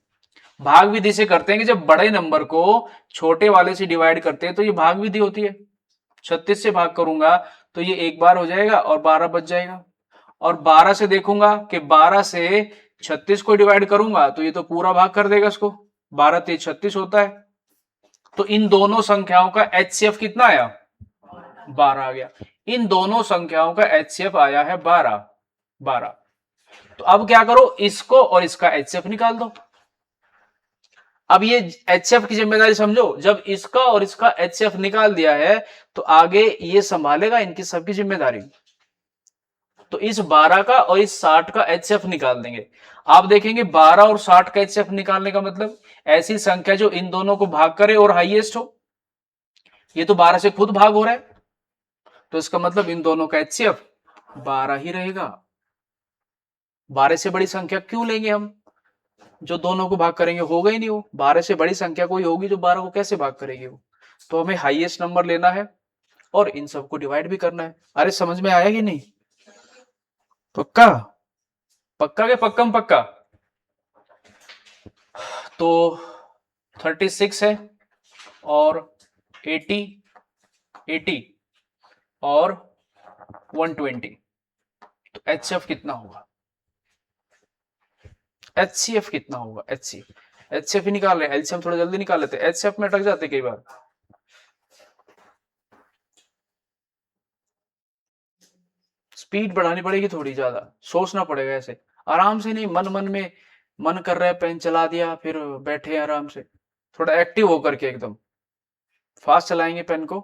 भाग विधि से करते हैं कि जब बड़े नंबर को छोटे वाले से डिवाइड करते हैं तो ये भाग विधि होती है, 36 से भाग करूंगा तो ये एक बार हो जाएगा और 12 बच जाएगा, और 12 से देखूंगा कि 12 से 36 को डिवाइड करूंगा तो ये तो पूरा भाग कर देगा इसको, 12 तेज 36 होता है, तो इन दोनों संख्याओं का एचसीएफ कितना आया 12 आ गया। इन दोनों संख्याओं का एचसीएफ आया है 12, 12। तो अब क्या करो, इसको और इसका एचसीएफ निकाल दो। अब ये एचसीएफ की जिम्मेदारी समझो, जब इसका और इसका एचसीएफ निकाल दिया है तो आगे ये संभालेगा इनकी सबकी जिम्मेदारी। तो इस 12 का और इस 60 का एचसीएफ निकाल देंगे। आप देखेंगे 12 और 60 का एचसीएफ निकालने का मतलब ऐसी संख्या जो इन दोनों को भाग करे और हाईएस्ट हो। ये तो 12 से खुद भाग हो रहा है, तो इसका मतलब इन दोनों का एचसीएफ 12 ही रहेगा। 12 से बड़ी संख्या क्यों लेंगे हम, जो दोनों को भाग करेंगे होगा ही नहीं वो। 12 से बड़ी संख्या कोई होगी जो 12 को कैसे भाग करेगी वो। तो हमें हाईएस्ट नंबर लेना है और इन सबको डिवाइड भी करना है। अरे समझ में आया कि नहीं, पक्का, पक्का के पक्कम पक्का। तो 36 है और 80, 80 और 120, तो एचसीएफ कितना होगा, एचसीएफ कितना होगा, एचसीएफ ही निकाल रहे हैं, एलसीएम थोड़ा जल्दी निकाल लेते हैं, एचसीएफ में अटक जाते कई बार। स्पीड बढ़ानी पड़ेगी थोड़ी ज्यादा, सोचना पड़ेगा ऐसे, आराम से नहीं, मन मन में मन कर रहा है पेन चला दिया फिर बैठे आराम से, थोड़ा एक्टिव होकर के एकदम फास्ट चलाएंगे पेन को।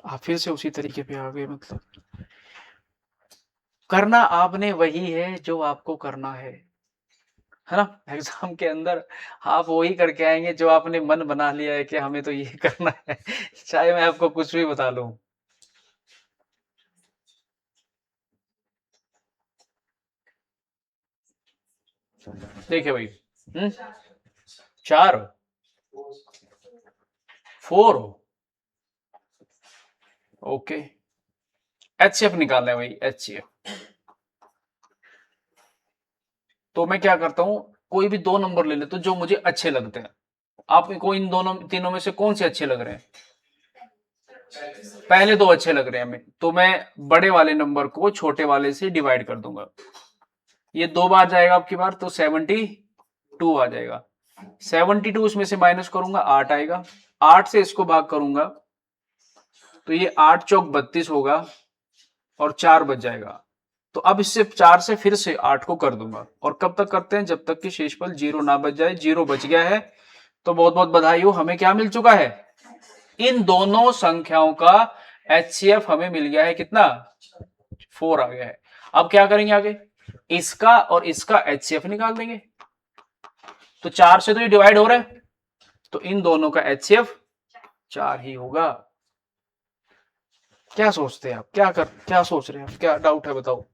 आप फिर से उसी तरीके पे आ गए, मतलब करना आपने वही है जो आपको करना है ना। एग्जाम के अंदर आप वही करके आएंगे जो आपने मन बना लिया है कि हमें तो ये करना है, चाहे मैं आपको कुछ भी बता लूं। देखिए भाई, 4 4, ओके, HCF निकालना है भाई, HCF। तो मैं क्या करता हूं, कोई भी 2 नंबर ले लेता हूं जो मुझे अच्छे लगते हैं। आपको इन दोनों तीनों में से कौन से अच्छे लग रहे हैं? पहले 2 अच्छे लग रहे हैं हमें, तो मैं बड़े वाले नंबर को छोटे वाले से डिवाइड कर दूंगा। ये 2 बार जाएगा आपकी बार, तो 72 आ जाएगा। 72 उसमें से माइनस करूंगा, 8 आएगा। 8 से इसको भाग करूंगा तो ये 8 चौक 32 होगा और 4 बच जाएगा। तो अब इससे 4 से फिर से 8 को कर दूंगा, और कब तक करते हैं, जब तक कि शेषफल 0 ना बच जाए। 0 बच गया है तो बहुत बहुत बधाई हो, हमें क्या मिल चुका है, इन दोनों संख्याओं का HCF हमें मिल गया है, कितना, 4 आ गया है। अब क्या करेंगे आगे, इसका और इसका HCF निकाल देंगे। तो 4 से तो ये डिवाइड हो रहा है, तो इन दोनों का HCF 4 ही होगा। क्या सोचते हैं आप, क्या सोच रहे हैं आप, क्या डाउट है बताओ,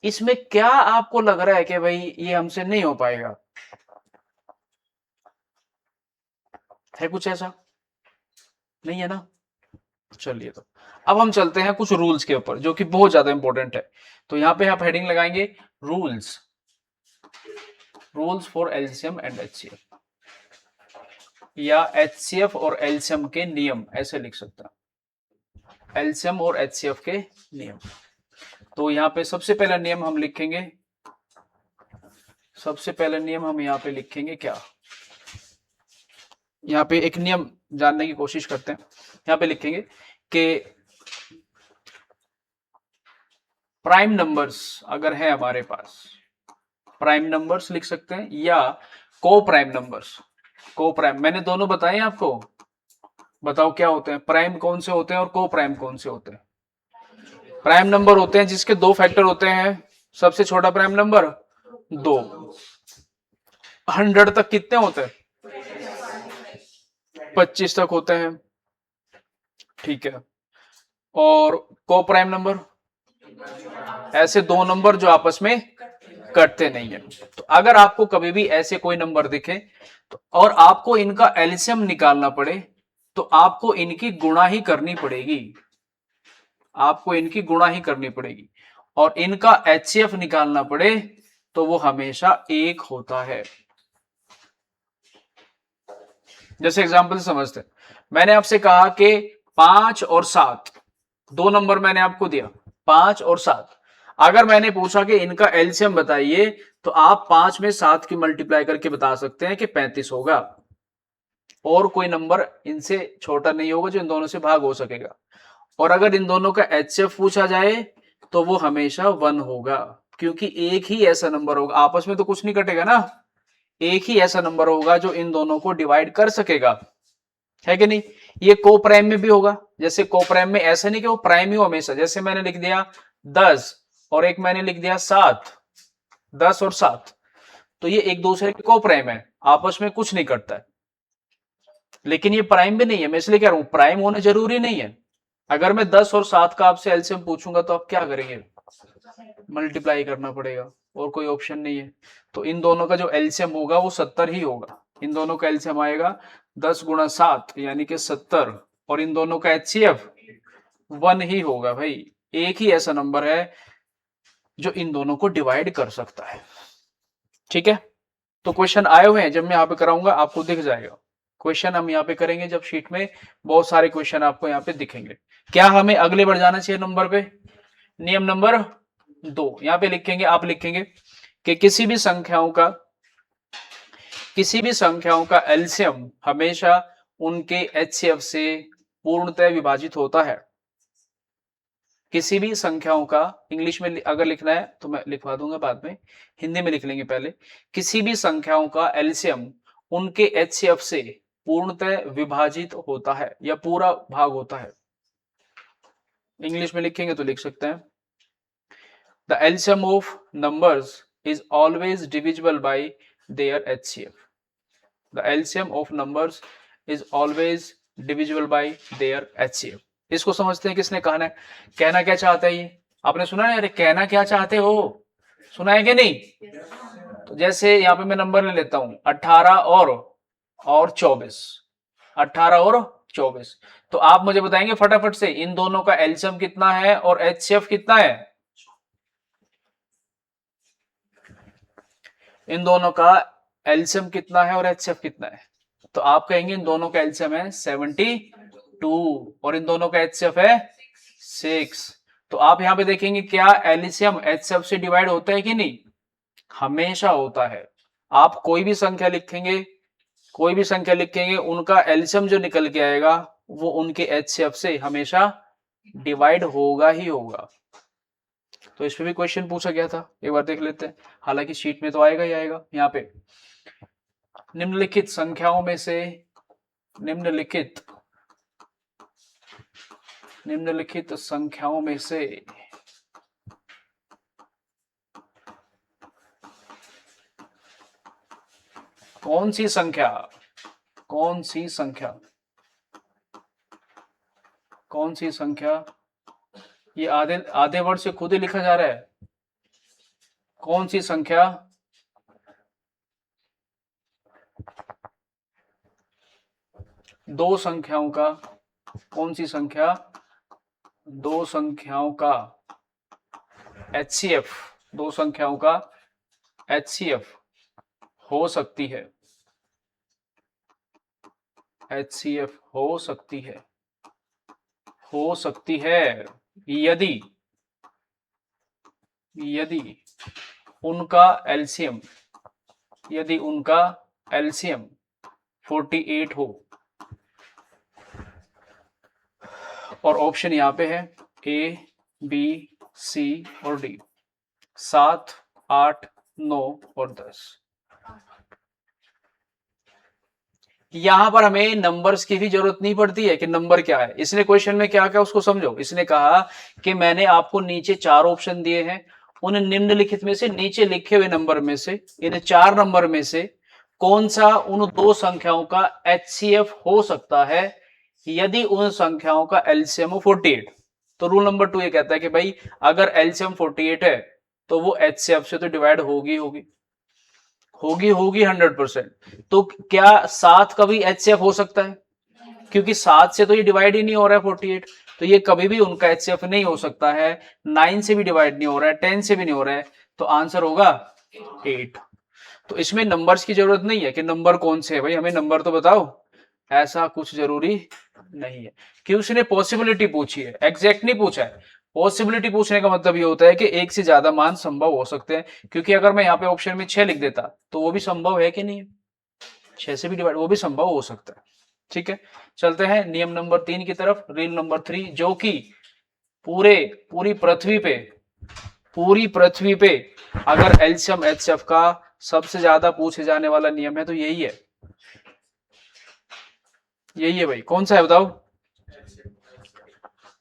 इसमें क्या आपको लग रहा है कि भाई ये हमसे नहीं हो पाएगा, है कुछ ऐसा, नहीं है ना। चलिए, तो अब हम चलते हैं कुछ रूल्स के ऊपर जो कि बहुत ज्यादा इंपॉर्टेंट है। तो यहां पे आप हेडिंग लगाएंगे rules, rules for LCM and HCF, या HCF और एलसीएम के नियम, ऐसे लिख सकता है, एलसीएम और HCF के नियम। तो यहाँ पे सबसे पहला नियम हम लिखेंगे, सबसे पहला नियम हम यहाँ पे लिखेंगे क्या, यहाँ पे एक नियम जानने की कोशिश करते हैं। यहाँ पे लिखेंगे कि प्राइम नंबर्स अगर है हमारे पास, प्राइम नंबर्स लिख सकते हैं, या को प्राइम नंबर्स। को प्राइम मैंने दोनों बताए आपको, बताओ क्या होते हैं, प्राइम कौन से होते हैं और को प्राइम कौन से होते हैं। प्राइम नंबर होते हैं जिसके 2 फैक्टर होते हैं, सबसे छोटा प्राइम नंबर 2। 100 तक कितने होते हैं, 25 तक होते हैं, ठीक है। और को प्राइम नंबर, ऐसे 2 नंबर जो आपस में कटते नहीं है। तो अगर आपको कभी भी ऐसे कोई नंबर दिखे तो, और आपको इनका एलसीएम निकालना पड़े, तो आपको इनकी गुणा ही करनी पड़ेगी, आपको इनकी गुणा ही करनी पड़ेगी। और इनका HCF निकालना पड़े तो वो हमेशा 1 होता है। जैसे एग्जांपल समझते हैं, मैंने आपसे कहा कि 5 और 7, 2 नंबर मैंने आपको दिया, 5 और 7। अगर मैंने पूछा कि इनका एलसीएम बताइए, तो आप 5 में 7 की मल्टीप्लाई करके बता सकते हैं कि 35 होगा, और कोई नंबर इनसे छोटा नहीं होगा जो इन दोनों से भाग हो सकेगा। और अगर इन दोनों का HCF पूछा जाए तो वो हमेशा 1 होगा, क्योंकि एक ही ऐसा नंबर होगा, आपस में तो कुछ नहीं कटेगा ना, एक ही ऐसा नंबर होगा जो इन दोनों को डिवाइड कर सकेगा, है कि नहीं। ये को प्राइम में भी होगा, जैसे को प्राइम में ऐसा नहीं कि वो प्राइम ही हो हमेशा, जैसे मैंने लिख दिया 10 और एक मैंने लिख दिया 7, 10 और 7, तो ये एक दूसरे के को प्राइम है, आपस में कुछ नहीं करता है। लेकिन ये प्राइम भी नहीं है, मैं इसलिए कह रहा हूं प्राइम होना जरूरी नहीं है। अगर मैं 10 और 7 का आपसे एलसीएम पूछूंगा तो आप क्या करेंगे, मल्टीप्लाई करना पड़ेगा, और कोई ऑप्शन नहीं है। तो इन दोनों का जो एलसीएम होगा वो 70 ही होगा, इन दोनों का एलसीएम आएगा 10 गुणा 7 यानी कि 70, और इन दोनों का HCF 1 ही होगा भाई, एक ही ऐसा नंबर है जो इन दोनों को डिवाइड कर सकता है, ठीक है। तो क्वेश्चन आए हुए हैं, जब मैं यहाँ पे कराऊंगा आपको दिख जाएगा, क्वेश्चन हम यहाँ पे करेंगे जब शीट में, बहुत सारे क्वेश्चन आपको यहाँ पे दिखेंगे। क्या हमें अगले बढ़ जाना चाहिए नंबर पे, नियम नंबर 2। यहां पे लिखेंगे, आप लिखेंगे कि किसी भी संख्याओं का एलसीएम हमेशा उनके एचसीएफ से पूर्णतः विभाजित होता है। किसी भी संख्याओं का, इंग्लिश में अगर लिखना है तो मैं लिखवा दूंगा बाद में, हिंदी में लिख लेंगे पहले। किसी भी संख्याओं का एलसीएम उनके एचसीएफ से पूर्णतः विभाजित होता है या पूरा भाग होता है। इंग्लिश में लिखेंगे तो लिख सकते हैं, the LCM of numbers is always divisible by there HCF. The LCM of numbers is always divisible by there HCF. इसको समझते हैं किसने कहना है, कहना क्या चाहता है ये आपने सुना है, अरे कहना क्या चाहते हो, सुना है कि नहीं? तो जैसे यहां पे मैं नंबर ले लेता हूं 18 और 24, 18 और 24। तो आप मुझे बताएंगे फटाफट से इन दोनों का एलसीएम कितना है और एचसीएफ कितना है? इन दोनों का एलसीएम कितना है और एचसीएफ कितना है? तो आप कहेंगे इन दोनों का एलसीएम है 72 और इन दोनों का एचसीएफ है 6। तो आप यहां पे देखेंगे क्या एलसीएम एचसीएफ से डिवाइड होता है कि नहीं? हमेशा होता है। आप कोई भी संख्या लिखेंगे उनका एलसीएम जो निकल के आएगा वो उनके एचसीएफ से हमेशा डिवाइड होगा ही होगा। तो इस पे भी क्वेश्चन पूछा गया था, एक बार देख लेते हैं। हालांकि शीट में तो आएगा ही आएगा। यहाँ पे निम्नलिखित संख्याओं में से कौन सी संख्या ये आधे वर्ड से खुद ही लिखा जा रहा है। कौन सी संख्या दो संख्याओं का एचसीएफ हो सकती है, यदि उनका एलसीएम 48 हो। और ऑप्शन यहां पे है ए, बी, सी और डी, 7, 8, 9 और 10। यहां पर हमें नंबर्स की भी जरूरत नहीं पड़ती है कि नंबर क्या है। इसने क्वेश्चन में क्या क्या उसको समझो। इसने कहा कि मैंने आपको नीचे 4 ऑप्शन दिए हैं, उन निम्नलिखित में से, नीचे लिखे हुए नंबर में से, इन 4 नंबर में से कौन सा उन दो संख्याओं का एचसीएफ हो सकता है यदि उन संख्याओं का एलसीएम 48। तो रूल नंबर 2 ये कहता है कि भाई अगर एलसीएम 48 है तो वो एचसीएफ से तो डिवाइड होगी 100%। तो क्या 7 का भी एचसीएफ हो सकता है? क्योंकि 7 से तो ये डिवाइड ही नहीं हो रहा है 48, तो ये कभी भी उनका एचसीएफ नहीं हो सकता है। 9 से भी डिवाइड नहीं हो रहा है, 10 से भी नहीं हो रहा है, तो आंसर होगा 8। तो इसमें नंबर्स की जरूरत नहीं है कि नंबर कौन से है, भाई हमें नंबर तो बताओ, ऐसा कुछ जरूरी नहीं है। कि उसने पॉसिबिलिटी पूछी है, एग्जैक्ट नहीं पूछा है। पॉसिबिलिटी पूछने का मतलब ये होता है कि एक से ज्यादा मान संभव हो सकते हैं। क्योंकि अगर मैं यहाँ पे ऑप्शन में 6 लिख देता तो वो भी संभव है कि नहीं है, 6 से भी डिवाइड, वो भी संभव हो सकता है। ठीक है, चलते हैं नियम नंबर 3 की तरफ, रूल नंबर 3, जो कि पूरी पृथ्वी पे अगर एलसीएम एचसीएफ का सबसे ज्यादा पूछे जाने वाला नियम है तो यही है भाई। कौन सा है बताओ?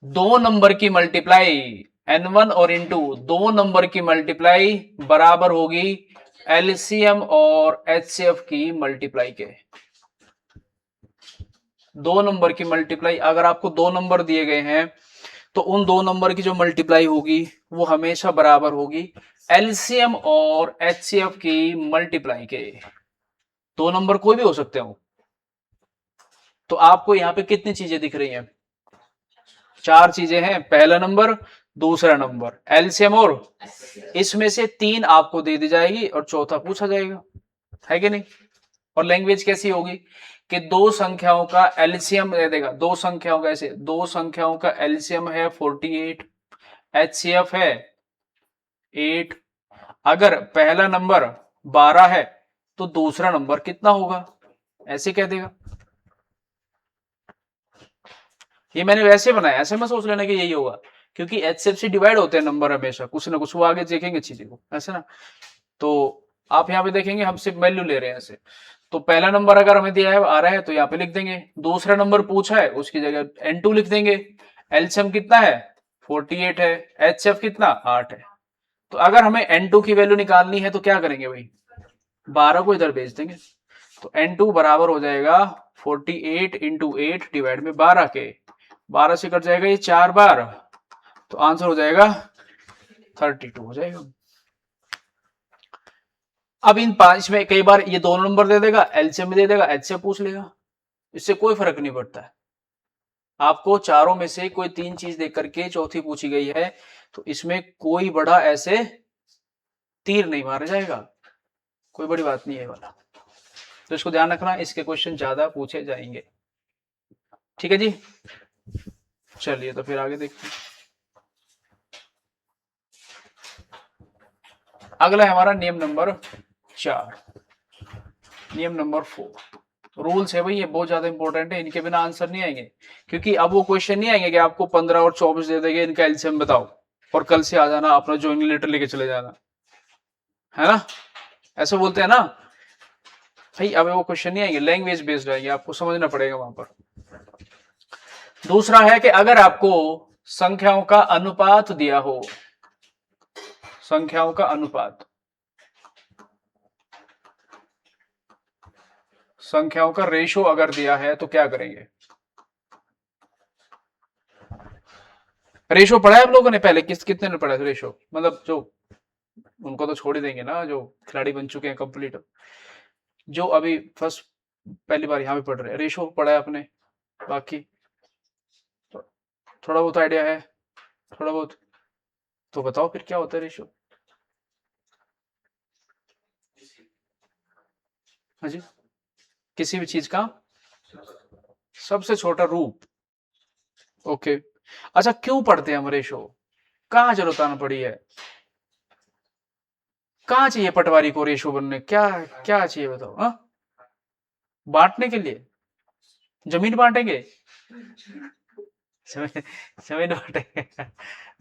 2 नंबर की मल्टीप्लाई n1 और n2, 2 नंबर की मल्टीप्लाई बराबर होगी एलसीएम और एचसीएफ की मल्टीप्लाई के। 2 नंबर की मल्टीप्लाई, अगर आपको 2 नंबर दिए गए हैं तो उन 2 नंबर की जो मल्टीप्लाई होगी वो हमेशा बराबर होगी एलसीएम और एचसीएफ की मल्टीप्लाई के। 2 नंबर कोई भी हो सकते हो। तो आपको यहां पे कितनी चीजें दिख रही हैं? 4 चीजें हैं। पहला नंबर, दूसरा नंबर, एलसीएम, और इसमें से 3 आपको दे दी जाएगी और चौथा पूछा जाएगा, है कि नहीं? और लैंग्वेज कैसी होगी कि 2 संख्याओं का एलसीएम दे देगा, 2 संख्याओं का एलसीएम है 48, एचसीएफ है 8। अगर पहला नंबर 12 है तो दूसरा नंबर कितना होगा, ऐसे कह देगा। ये मैंने वैसे बनाया, ऐसे मैं सोच लेना कि यही होगा, क्योंकि HCF से डिवाइड होते हैं नंबर हमेशा, कुछ ना कुछ वो आगे देखेंगे चीजें को, ऐसे ना। तो आप यहाँ पे देखेंगे हम सिर्फ वैल्यू ले रहे हैं ऐसे। तो पहला नंबर अगर हमें दिया है आ रहा है तो यहाँ पे लिख देंगे, दूसरा नंबर पूछा है उसकी जगह N2 लिख देंगे। एलसीएम कितना है 48 है, HCF कितना 8 है। तो अगर हमें N2 की वैल्यू निकालनी है तो क्या करेंगे भाई, 12 को इधर भेज देंगे। तो N2 बराबर हो जाएगा 48 इंटू 8 डिवाइड में 12 के, 12 से कट जाएगा ये 4 बार, तो आंसर हो जाएगा 32 हो जाएगा। अब इन 5 में कई बार ये दोनों नंबर दे देगा, एलसीएम दे देगा, HCF पूछ लेगा, इससे कोई फर्क नहीं पड़ता है। आपको चारों में से कोई 3 चीज देख करके चौथी पूछी गई है, तो इसमें कोई बड़ा ऐसे तीर नहीं मारा जाएगा, कोई बड़ी बात नहीं है वाला। तो इसको ध्यान रखना, इसके क्वेश्चन ज्यादा पूछे जाएंगे। ठीक है जी, चलिए तो फिर आगे देखते हैं। अगला है हमारा नियम नंबर 4, नियम नंबर 4 रूल्स है भाई, ये बहुत ज्यादा इंपॉर्टेंट है, इनके बिना आंसर नहीं आएंगे। क्योंकि अब वो क्वेश्चन नहीं आएंगे कि आपको 15 और 24 दे देंगे, इनका एलसीएम बताओ और कल से आ जाना अपना ज्वाइनिंग लेटर लेके चले जाना, है ना, ऐसे बोलते हैं ना भाई। अब वो क्वेश्चन नहीं आएंगे, लैंग्वेज बेस्ड आएंगे, आपको समझना पड़ेगा वहां पर। दूसरा है कि अगर आपको संख्याओं का अनुपात दिया हो, संख्याओं का अनुपात, संख्याओं का रेशो अगर दिया है तो क्या करेंगे। रेशो पढ़ा है आप लोगों ने पहले, कितने ने पढ़ा है रेशो, मतलब जो उनको तो छोड़ ही देंगे ना जो खिलाड़ी बन चुके हैं कंप्लीट, जो अभी फर्स्ट पहली बार यहाँ पे पढ़ रहे हैं, रेशो पढ़ा है आपने, बाकी तो थोड़ा बहुत आइडिया है, थोड़ा बहुत, तो बताओ फिर क्या होता है रेशो। हाँ जी, किसी भी चीज का सबसे छोटा रूप। ओके, अच्छा क्यों पढ़ते हैं हम रेशो, कहाँ जरूरत आना पड़ी है, कहाँ चाहिए पटवारी को रेशो बनने, क्या क्या चाहिए बताओ। हाँ, बांटने के लिए, जमीन बांटेंगे, जमीन बांटेंगे,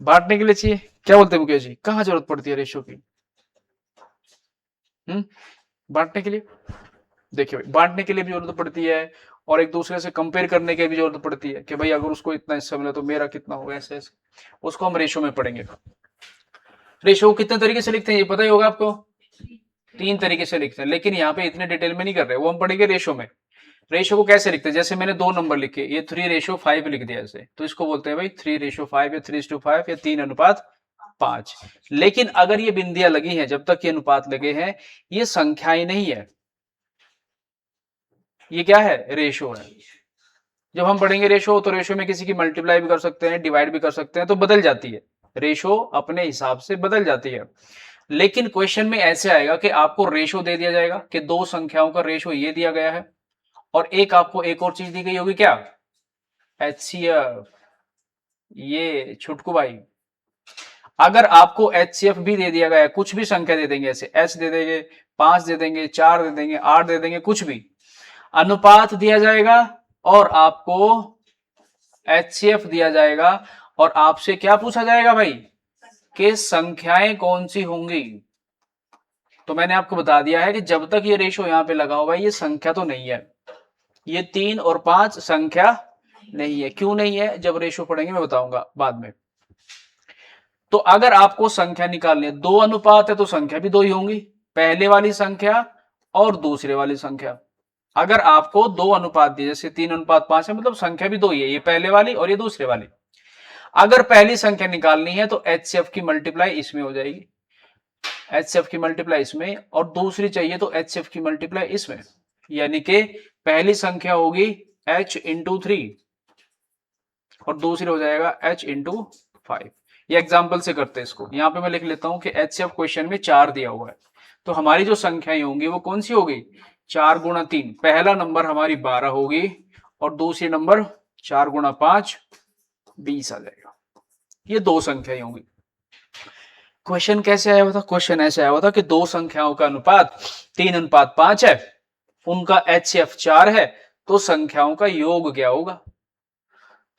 बांटने के लिए चाहिए, क्या बोलते हैं मुकेश जी, कहाँ जरूरत पड़ती है रेशो की। बांटने के लिए, देखिए भाई बांटने के लिए भी जरूरत पड़ती है, और एक दूसरे से कंपेयर करने की भी जरूरत पड़ती है कि भाई अगर उसको इतना हिस्सा मिला तो मेरा कितना होगा, ऐसे ऐसे उसको हम रेशो में पढ़ेंगे। रेशो कितने तरीके से लिखते हैं ये पता ही होगा आपको, 3 तरीके से लिखते हैं, लेकिन यहाँ पे इतने डिटेल में नहीं कर रहे, वो हम पढ़ेंगे रेशो में। रेशो को कैसे लिखते हैं, जैसे मैंने 2 नंबर लिखे, ये 3:5 लिख दिया ऐसे, तो इसको बोलते हैं भाई 3:5 या 3:5 या 3:5। लेकिन अगर ये बिंदियां लगी हैं, जब तक ये अनुपात लगे हैं, ये संख्याएं नहीं है, ये क्या है, रेशो है। जब हम पढ़ेंगे रेशो, तो रेशो में किसी की मल्टीप्लाई भी कर सकते हैं, डिवाइड भी कर सकते हैं, तो बदल जाती है रेशो, अपने हिसाब से बदल जाती है। लेकिन क्वेश्चन में ऐसे आएगा कि आपको रेशो दे दिया जाएगा कि 2 संख्याओं का रेशो ये दिया गया है, और एक आपको एक और चीज दी गई होगी, क्या, HCF। ये छुटकू भाई, अगर आपको HCF भी दे दिया गया है, कुछ भी संख्या दे देंगे, ऐसे H दे देंगे, 5 दे देंगे, 4 दे देंगे, 8 दे देंगे, कुछ भी अनुपात दिया जाएगा, और आपको HCF दिया जाएगा, और आपसे क्या पूछा जाएगा भाई, कि संख्याएं कौन सी होंगी। तो मैंने आपको बता दिया है कि जब तक ये रेशो यहां पे लगा हुआ है, ये संख्या तो नहीं है, ये 3 और 5 संख्या नहीं है। क्यों नहीं है, जब रेशो पढ़ेंगे मैं बताऊंगा बाद में। तो अगर आपको संख्या निकालनी है, 2 अनुपात है तो संख्या भी 2 ही होंगी, पहले वाली संख्या और दूसरे वाली संख्या। अगर आपको 2 अनुपात दिए, जैसे 3:5 है, मतलब संख्या भी 2 ही है, ये पहले वाली और ये दूसरे वाली। अगर पहली संख्या निकालनी है तो HCF की मल्टीप्लाई इसमें हो जाएगी, HCF की मल्टीप्लाई इसमें, और दूसरी चाहिए तो HCF की मल्टीप्लाई इसमें, यानी कि पहली संख्या होगी H इंटू 3 और दूसरी हो जाएगा H इंटू 5। ये एग्जाम्पल से करते हैं इसको, यहां पे मैं लिख लेता हूं कि HCF क्वेश्चन में 4 दिया हुआ है, तो हमारी जो संख्याएं होंगी वो कौन सी होगी, 4 गुणा 3, पहला नंबर हमारी 12 होगी, और दूसरी नंबर 4 गुणा 5 20 आ जाएगा। ये 2 संख्याएं होंगी। क्वेश्चन कैसे आया हुआ था? क्वेश्चन ऐसे आया हुआ था कि दो संख्याओं का अनुपात 3:5 है, उनका HCF 4 है, तो संख्याओं का योग क्या होगा?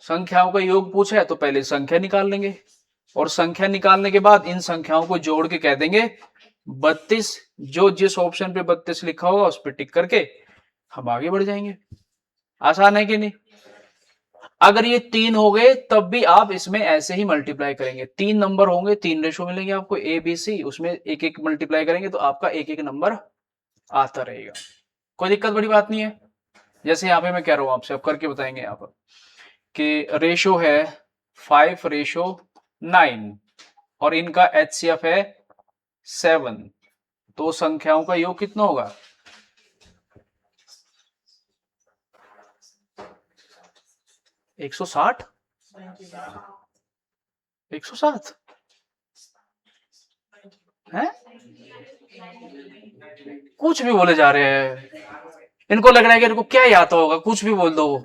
संख्याओं का योग पूछा है तो पहले संख्या निकाल लेंगे, और संख्या निकालने के बाद इन संख्याओं को जोड़ के कह देंगे 32। जो जिस ऑप्शन पे 32 लिखा होगा उस पर टिक करके हम आगे बढ़ जाएंगे। आसान है कि नहीं? अगर ये 3 हो गए तब भी आप इसमें ऐसे ही मल्टीप्लाई करेंगे। 3 नंबर होंगे, 3 रेशो मिलेंगे आपको ए बी सी, उसमें एक एक मल्टीप्लाई करेंगे तो आपका एक एक नंबर आता रहेगा। कोई दिक्कत बड़ी बात नहीं है। जैसे यहाँ पे मैं कह रहा हूं आपसे, अब करके बताएंगे यहाँ पर कि रेशो है 5:9 और इनका HCF है 7, तो संख्याओं का योग कितना होगा? 160, 107 है? कुछ भी बोले जा रहे हैं, इनको लग रहा है कि इनको क्या ही आता होगा, कुछ भी बोल दो।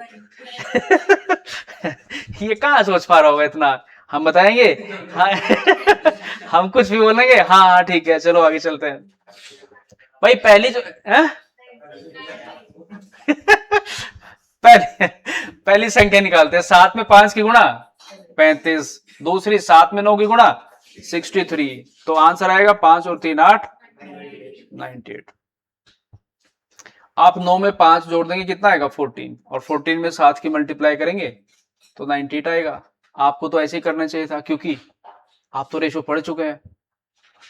ये कहाँ सोच पा रहा होगा इतना? हम बताएंगे? हाँ। हम कुछ भी बोलेंगे, हाँ हाँ ठीक है, चलो आगे चलते हैं। भाई पहली जो है पहली संख्या निकालते हैं। 7 में 5 की गुणा 35, दूसरी 7 में 9 की गुणा 63, तो आंसर आएगा 5 और 3 8, 98। आप 9 में 5 जोड़ देंगे कितना आएगा? 14, और 14 में 7 की मल्टीप्लाई करेंगे तो 98 आएगा। आपको तो ऐसे ही करना चाहिए था, क्योंकि आप तो रेशो पढ़ चुके हैं।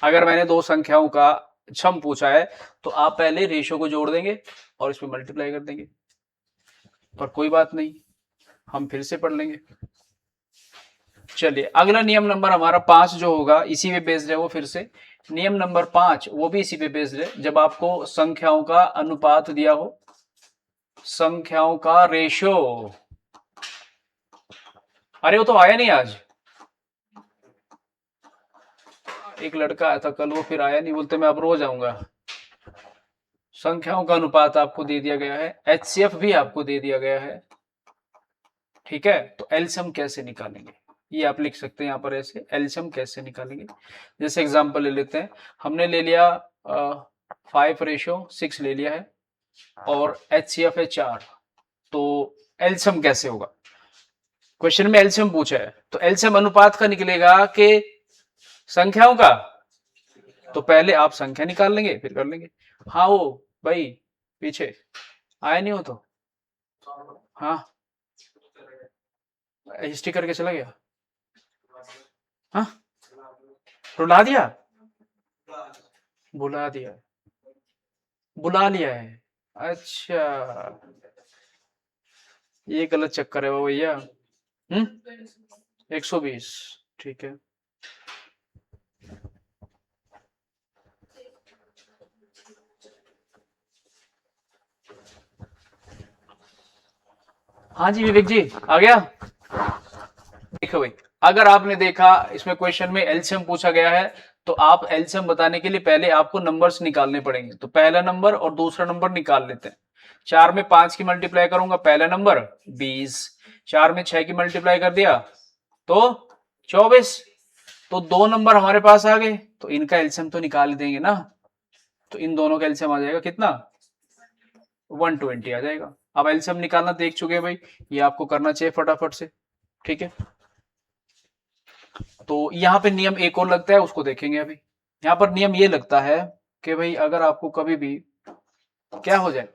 अगर मैंने दो संख्याओं का सम पूछा है तो आप पहले रेशो को जोड़ देंगे और इसमें मल्टीप्लाई कर देंगे, पर कोई बात नहीं, हम फिर से पढ़ लेंगे। चलिए अगला नियम नंबर हमारा 5 जो होगा इसी पे बेस्ड है। वो फिर से नियम नंबर 5 वो भी इसी पे बेस्ड है। जब आपको संख्याओं का अनुपात दिया हो, संख्याओं का रेशो, अरे वो तो आया नहीं आज, एक लड़का आया था कल, वो फिर आया नहीं, बोलते मैं अब रोज आऊंगा। संख्याओं का अनुपात आपको दे दिया गया है, HCF भी आपको दे दिया गया है, ठीक है। तो एलसीएम कैसे निकालेंगे ये आप लिख सकते हैं यहाँ पर ऐसे, एलसीएम कैसे निकालेंगे। जैसे एग्जांपल ले लेते हैं, हमने ले लिया 5:6 ले लिया है और HCF है 4, तो एलसीएम कैसे होगा? क्वेश्चन में एलसीएम पूछा है, तो एलसीएम अनुपात का निकलेगा कि संख्याओं का, तो पहले आप संख्या निकाल लेंगे फिर कर लेंगे। हाँ वो भाई पीछे आया नहीं हो तो हाँ हिस्ट्री करके चला गया, हाँ रुला दिया, बुला दिया, बुला लिया है, अच्छा ये गलत चक्कर है वो भैया। 120 ठीक है। हाँ जी विवेक जी आ गया। देखो भाई, अगर आपने देखा इसमें क्वेश्चन में एलसीएम पूछा गया है, तो आप एलसीएम बताने के लिए पहले आपको नंबर्स निकालने पड़ेंगे। तो पहला नंबर और दूसरा नंबर निकाल लेते हैं। 4 में 5 की मल्टीप्लाई करूंगा, पहला नंबर 20, 4 में 6 की मल्टीप्लाई कर दिया तो 24, तो दो नंबर हमारे पास आ गए, तो इनका एलसीएम तो निकाल देंगे ना। तो इन दोनों का एलसीएम आ जाएगा कितना? 120 आ जाएगा। अब एलसीएम निकालना देख चुके हैं भाई, ये आपको करना चाहिए फटाफट से, ठीक है। तो यहाँ पे नियम एक और लगता है, उसको देखेंगे अभी। यहाँ पर नियम ये लगता है कि भाई अगर आपको कभी भी क्या हो जाए,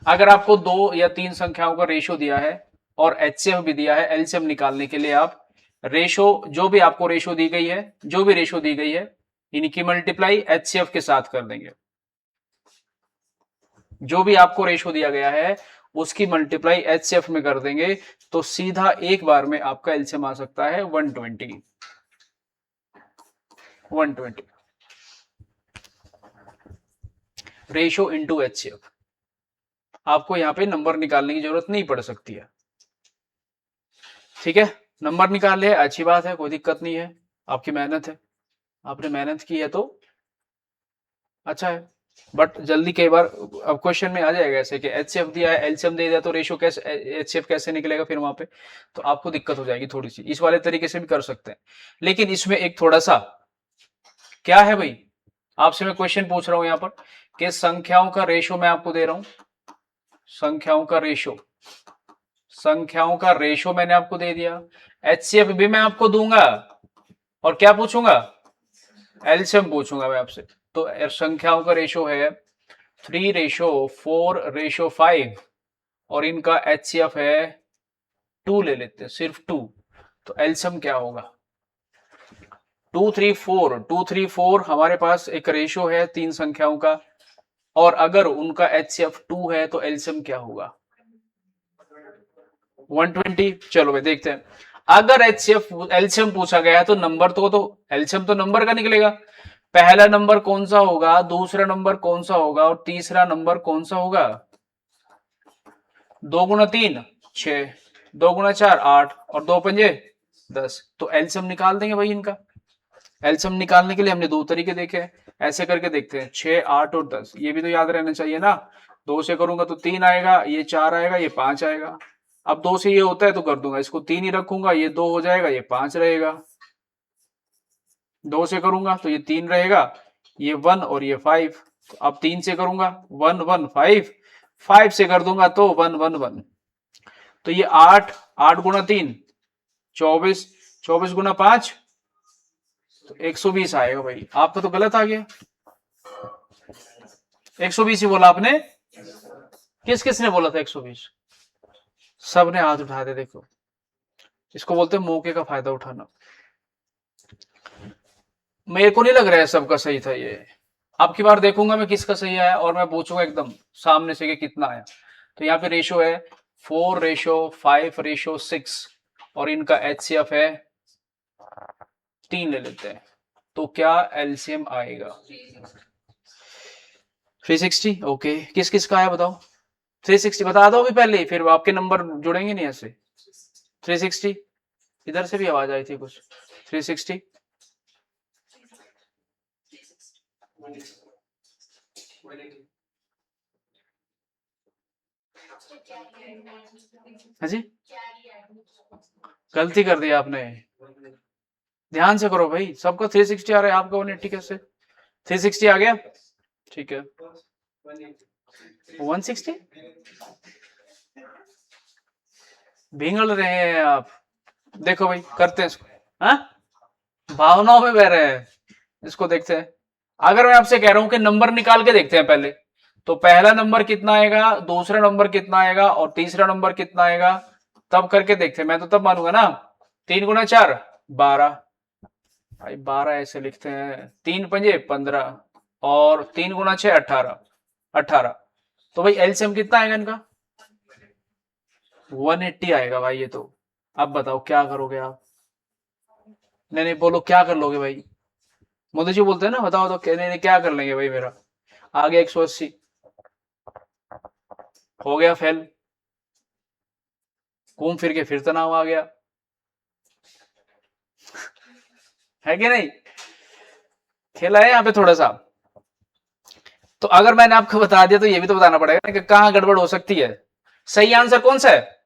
अगर आपको 2 या 3 संख्याओं का रेशो दिया है और HCF भी दिया है, एलसीएम निकालने के लिए आप रेशो, जो भी आपको रेशो दी गई है, जो भी रेशो दी गई है, इनकी मल्टीप्लाई HCF के साथ कर देंगे। जो भी आपको रेशो दिया गया है उसकी मल्टीप्लाई HCF में कर देंगे, तो सीधा एक बार में आपका एलसीएम आ सकता है 120। Ratio into HCF। आपको यहां पे नंबर निकालने की जरूरत नहीं पड़ सकती है, ठीक है। नंबर निकाल ले, अच्छी बात है, कोई दिक्कत नहीं है, आपकी मेहनत है, आपने मेहनत की है तो अच्छा है। बट जल्दी कई बार अब क्वेश्चन में आ जाएगा ऐसे कि HCF दिया है, एलसीएम दे दिया, तो रेशो कैसे, HCF कैसे निकलेगा फिर वहां पे, तो आपको दिक्कत हो जाएगी थोड़ी सी। इस वाले तरीके से भी कर सकते हैं, लेकिन इसमें एक थोड़ा सा क्या है भाई, आपसे मैं क्वेश्चन पूछ रहा हूं यहां पर कि संख्याओं का रेशो मैं आपको दे रहा हूं, संख्याओं का रेशो, संख्याओं का रेशो मैंने आपको दे दिया, एचसीएफ भी मैं आपको दूंगा, और क्या पूछूंगा, एलसीएम पूछूंगा मैं आपसे। तो संख्याओं का रेशो है 3:4:5 और इनका एचसीएफ है 2 ले लेते हैं, सिर्फ 2। तो एलसीएम क्या होगा, 2 3 4 हमारे पास एक रेशो है तीन संख्याओं का, और अगर उनका एचसीएफ 2 है तो एलसीएम क्या होगा, 120। चलो भाई देखते हैं, अगर एचसीएफ एलसीएम पूछा गया है तो नंबर तो एलसीएम तो नंबर का निकलेगा, पहला नंबर कौन सा होगा, दूसरा नंबर कौन सा होगा, और तीसरा नंबर कौन सा होगा। 2 गुना 3 6, 2 गुना 4 8 और 2 पंजे 10। तो एलसीएम निकाल देंगे भाई इनका। एलसीएम निकालने के लिए हमने दो तरीके देखे हैं, ऐसे करके देखते हैं, 6 8 और 10, ये भी तो याद रहना चाहिए ना। 2 से करूंगा तो 3 आएगा, ये 4 आएगा, ये 5 आएगा। अब 2 से ये होता है तो कर दूंगा, इसको 3 ही रखूंगा, ये 2 हो जाएगा, ये 5 रहेगा। 2 से करूंगा तो ये 3 रहेगा, ये 1 और ये 5। तो अब 3 से करूंगा 1 1 5, 5 से कर दूंगा तो 1 1 1। तो ये 8 8 गुना 3 24, 24 गुना 5 तो 120 आएगा भाई। आपका तो गलत आ गया, 120 ही बोला आपने। किस किसने बोला था 120, सबने हाथ उठा दे। देखो इसको बोलते हैं मौके का फायदा उठाना। मेरे को नहीं लग रहा है सबका सही था ये, अब की बार देखूंगा मैं किसका सही आया और मैं पूछूंगा एकदम सामने से कि कितना आया। तो यहाँ पे रेशो है 4:5:6 और इनका एचसीएफ है 3 ले लेते हैं। तो क्या एलसीएम आएगा 360। ओके, किस किस का आया बताओ, 360 बता दो अभी पहले, फिर आपके नंबर जुड़ेंगे नहीं ऐसे। 360, इधर से भी आवाज आई थी कुछ। 360 हाँ जी, गलती कर दी आपने, ध्यान से करो भाई, सबका 360 आ रहा है, आपका 180 कैसे। 360 आ गया, ठीक है। 160 भिंगल रहे हैं आप, देखो भाई करते हैं इसको, हाँ भावनाओं में बह रहे हैं, इसको देखते हैं। अगर मैं आपसे कह रहा हूं कि नंबर निकाल के देखते हैं पहले, तो पहला नंबर कितना आएगा, दूसरा नंबर कितना आएगा और तीसरा नंबर कितना आएगा, तब करके देखते हैं। मैं तो तब मानूंगा ना, 3 गुना 4 12, भाई 12 ऐसे लिखते हैं, 3 पंजे 15 और 3 गुना 6 18 18। तो भाई एलसीएम कितना आएगा इनका, 180 आएगा भाई ये तो। अब बताओ क्या करोगे आप, नहीं नहीं बोलो क्या कर लोगे भाई, मोदी जी बोलते हैं ना, बताओ तो नहीं नहीं क्या कर लेंगे भाई मेरा। आ गया 180, हो गया फेल, घूम फिर के फिर तनाव आ गया, है कि नहीं, खेला है यहाँ पे थोड़ा सा। तो अगर मैंने आपको बता दिया तो ये भी तो बताना पड़ेगा ना कि कहाँ गड़बड़ हो सकती है। सही आंसर कौन सा है,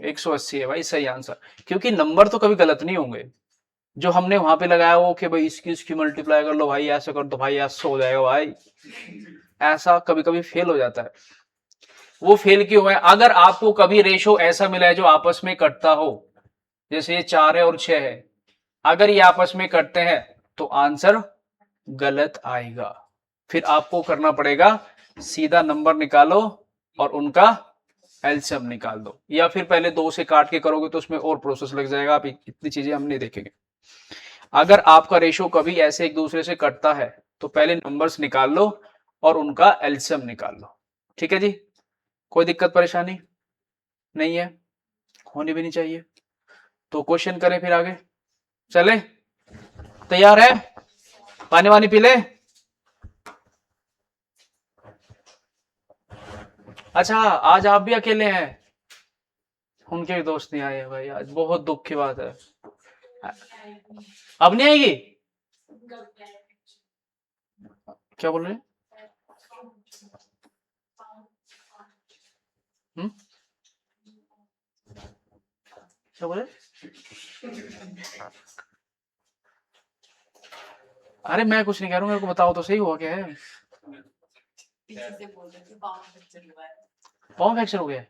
180 है भाई सही आंसर, क्योंकि नंबर तो कभी गलत नहीं होंगे। जो हमने वहां पे लगाया वो कि भाई इसकी मल्टीप्लाई कर लो भाई, ऐसे कर दो भाई, ऐसा हो जाएगा भाई, ऐसा कभी कभी फेल हो जाता है। वो फेल क्यों है, अगर आपको कभी रेशो ऐसा मिला है जो आपस में कटता हो, जैसे ये 4 है और 6 है, अगर ये आपस में कटते हैं तो आंसर गलत आएगा। फिर आपको करना पड़ेगा सीधा नंबर निकालो और उनका एलसीएम निकाल दो, या फिर पहले 2 से काट के करोगे तो उसमें और प्रोसेस लग जाएगा, आप इतनी चीजें हम नहीं देखेंगे। अगर आपका रेशो कभी ऐसे एक दूसरे से कटता है तो पहले नंबर्स निकाल लो और उनका एलसीएम निकाल लो। ठीक है जी, कोई दिक्कत परेशानी नहीं है, होनी भी नहीं चाहिए। तो क्वेश्चन करें फिर आगे चले, तैयार है, पानी वानी पी ले। अच्छा आज आप भी अकेले हैं, उनके भी दोस्त नहीं आए भाई, आज बहुत दुख की बात है। अब नहीं आएगी, क्या बोल रहे हैं, क्या बोले, अरे मैं कुछ नहीं कह रहा हूँ, मेरे को बताओ तो सही हुआ क्या है। पाँव फ्रैक्चर हो गया है?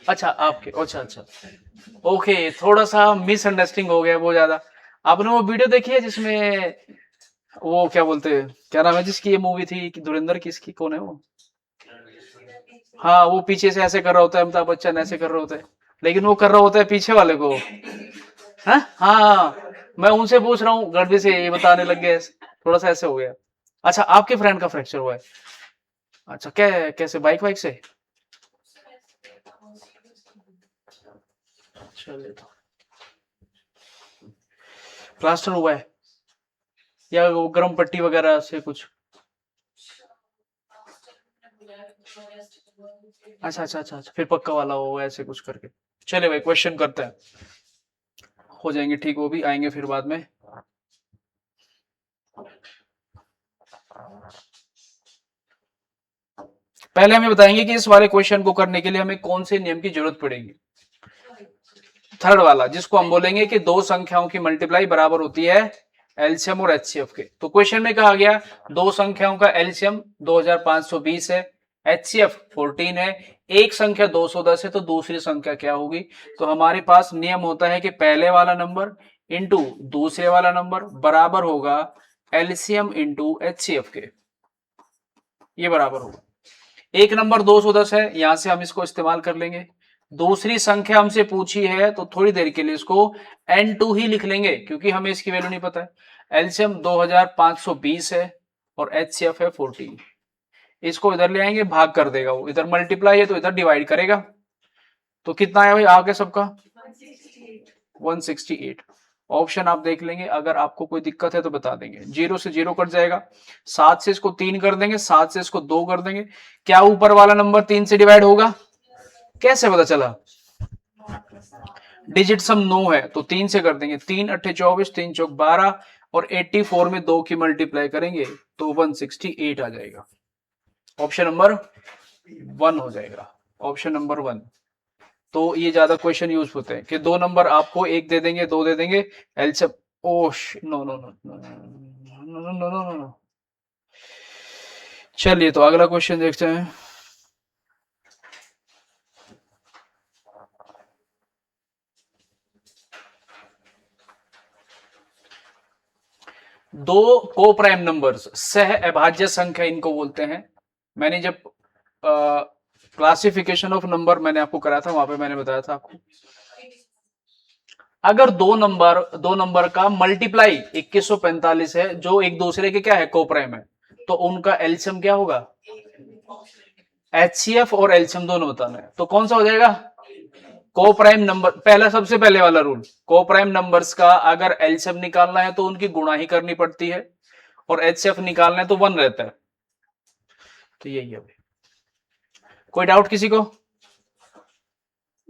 अच्छा आपके, अच्छा अच्छा, ओके, थोड़ा सा मिसअंडरस्टैंडिंग हो गया बहुत ज्यादा। आपने वो वीडियो देखी है जिसमें वो क्या बोलते हैं, क्या नाम है जिसकी ये मूवी थी कि धुरंधर की, इसकी कौन है वो? हाँ, वो पीछे से ऐसे कर रहा होता है, अमिताभ बच्चन ऐसे कर रहे होते हैं, लेकिन वो कर रहा होता है पीछे वाले को। हाँ हाँ, मैं उनसे पूछ रहा हूँ, गलती से ये बताने लग गए, थोड़ा सा ऐसे हो गया। अच्छा, आपके फ्रेंड का फ्रैक्चर हुआ है? अच्छा, क्या कैसे, बाइक वाइक से? चलिए, तो प्लास्टर हुआ है या वो गर्म पट्टी वगैरह से कुछ? अच्छा अच्छा अच्छा अच्छा, फिर पक्का वाला हो ऐसे कुछ करके। चले भाई, क्वेश्चन करते हैं, हो जाएंगे ठीक, वो भी आएंगे फिर बाद में। पहले हमें बताएंगे कि इस वाले क्वेश्चन को करने के लिए हमें कौन से नियम की जरूरत पड़ेगी। थर्ड वाला, जिसको हम बोलेंगे कि दो संख्याओं की मल्टीप्लाई बराबर होती है एलसीएम और एचसीएफ के। तो क्वेश्चन में कहा गया दो संख्याओं का एलसीएम 2520 है, एचसीएफ 14 है, एक संख्या 210 है, तो दूसरी संख्या क्या होगी? तो हमारे पास नियम होता है कि पहले वाला नंबर इंटू दूसरे वाला नंबर बराबर होगा एलसीएम इंटू एचसीएफ के, ये बराबर होगा। एक नंबर 210 है, यहां से हम इसको इस्तेमाल कर लेंगे। दूसरी संख्या हमसे पूछी है तो थोड़ी देर के लिए इसको n2 ही लिख लेंगे, क्योंकि हमें इसकी वैल्यू नहीं पता है। एलसीएम 2520 है और एचसीएफ है 14। इसको इधर ले आएंगे, भाग कर देगा वो, इधर मल्टीप्लाई है तो इधर डिवाइड करेगा। तो कितना है भाई आगे सबका? 168। ऑप्शन आप देख लेंगे, अगर आपको कोई दिक्कत है तो बता देंगे। जीरो से जीरो कट जाएगा, 7 से इसको 3 कर देंगे, 7 से इसको 2 कर देंगे। क्या ऊपर वाला नंबर 3 से डिवाइड होगा? कैसे पता चला? डिजिट सम 9 है तो 3 से कर देंगे, 3 अट्ठे 24, 3 चौक 12, और 84 में 2 की मल्टीप्लाई करेंगे तो 168 आ जाएगा। ऑप्शन नंबर 1 हो जाएगा, ऑप्शन नंबर 1। तो ये ज्यादा क्वेश्चन यूज होते हैं कि दो नंबर आपको एक दे देंगे, दो दे देंगे, एलसीएम। ओश, no no no no no no no no no. चलिए, तो अगला क्वेश्चन देखते हैं। दो को प्राइम नंबर्स सह अभाज्य संख्या इनको बोलते हैं। मैंने जब क्लासिफिकेशन ऑफ नंबर मैंने आपको कराया था, वहां पे मैंने बताया था आपको, अगर दो नंबर का मल्टीप्लाई 2145 है, जो एक दूसरे के क्या है, को प्राइम है, तो उनका एलसीएम क्या होगा? एचसीएफ और एलसीएम दोनों बताना है, तो कौन सा हो जाएगा? को प्राइम नंबर, पहला सबसे पहले वाला रूल, को प्राइम नंबर्स का अगर एलसीएम निकालना है तो उनकी गुणा ही करनी पड़ती है, और एचसीएफ निकालना है तो 1 रहता है। तो यही है भाई, कोई डाउट किसी को?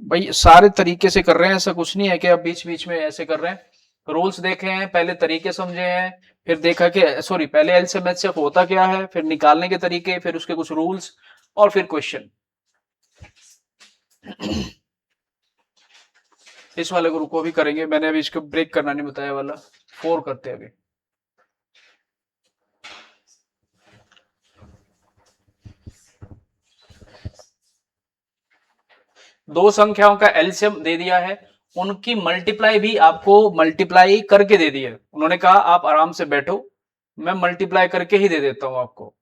भाई सारे तरीके से कर रहे हैं, ऐसा कुछ नहीं है कि आप बीच बीच में ऐसे कर रहे हैं। रूल्स देखे हैं, पहले तरीके समझे हैं, फिर देखा कि सॉरी, पहले एलसीएम एचसीएफ होता क्या है, फिर निकालने के तरीके, फिर उसके कुछ रूल्स, और फिर क्वेश्चन। इस वाले ग्रुप को भी करेंगे, मैंने अभी इसको ब्रेक करना नहीं बताया वाला, 4 करते हैं अभी। दो संख्याओं का एलसीएम दे दिया है, उनकी मल्टीप्लाई भी आपको मल्टीप्लाई करके दे दी है। उन्होंने कहा आप आराम से बैठो, मैं मल्टीप्लाई करके ही दे देता हूं आपको।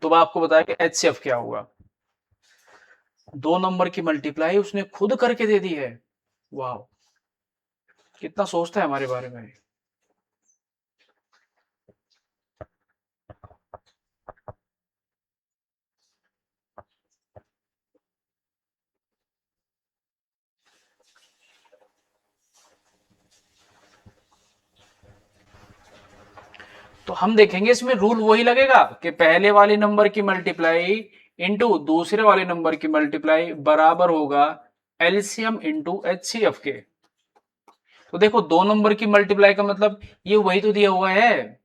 तो मैं आपको बताया कि एचसीएफ क्या हुआ। दो नंबर की मल्टीप्लाई उसने खुद करके दे दी है। वाह, कितना सोचता है हमारे बारे में। तो हम देखेंगे इसमें रूल वही लगेगा कि पहले वाले नंबर की मल्टीप्लाई इंटू दूसरे वाले नंबर की मल्टीप्लाई बराबर होगा एलसीएम इंटू एचसीएफ के। तो देखो, दो नंबर की मल्टीप्लाई का मतलब ये वही तो दिया हुआ है,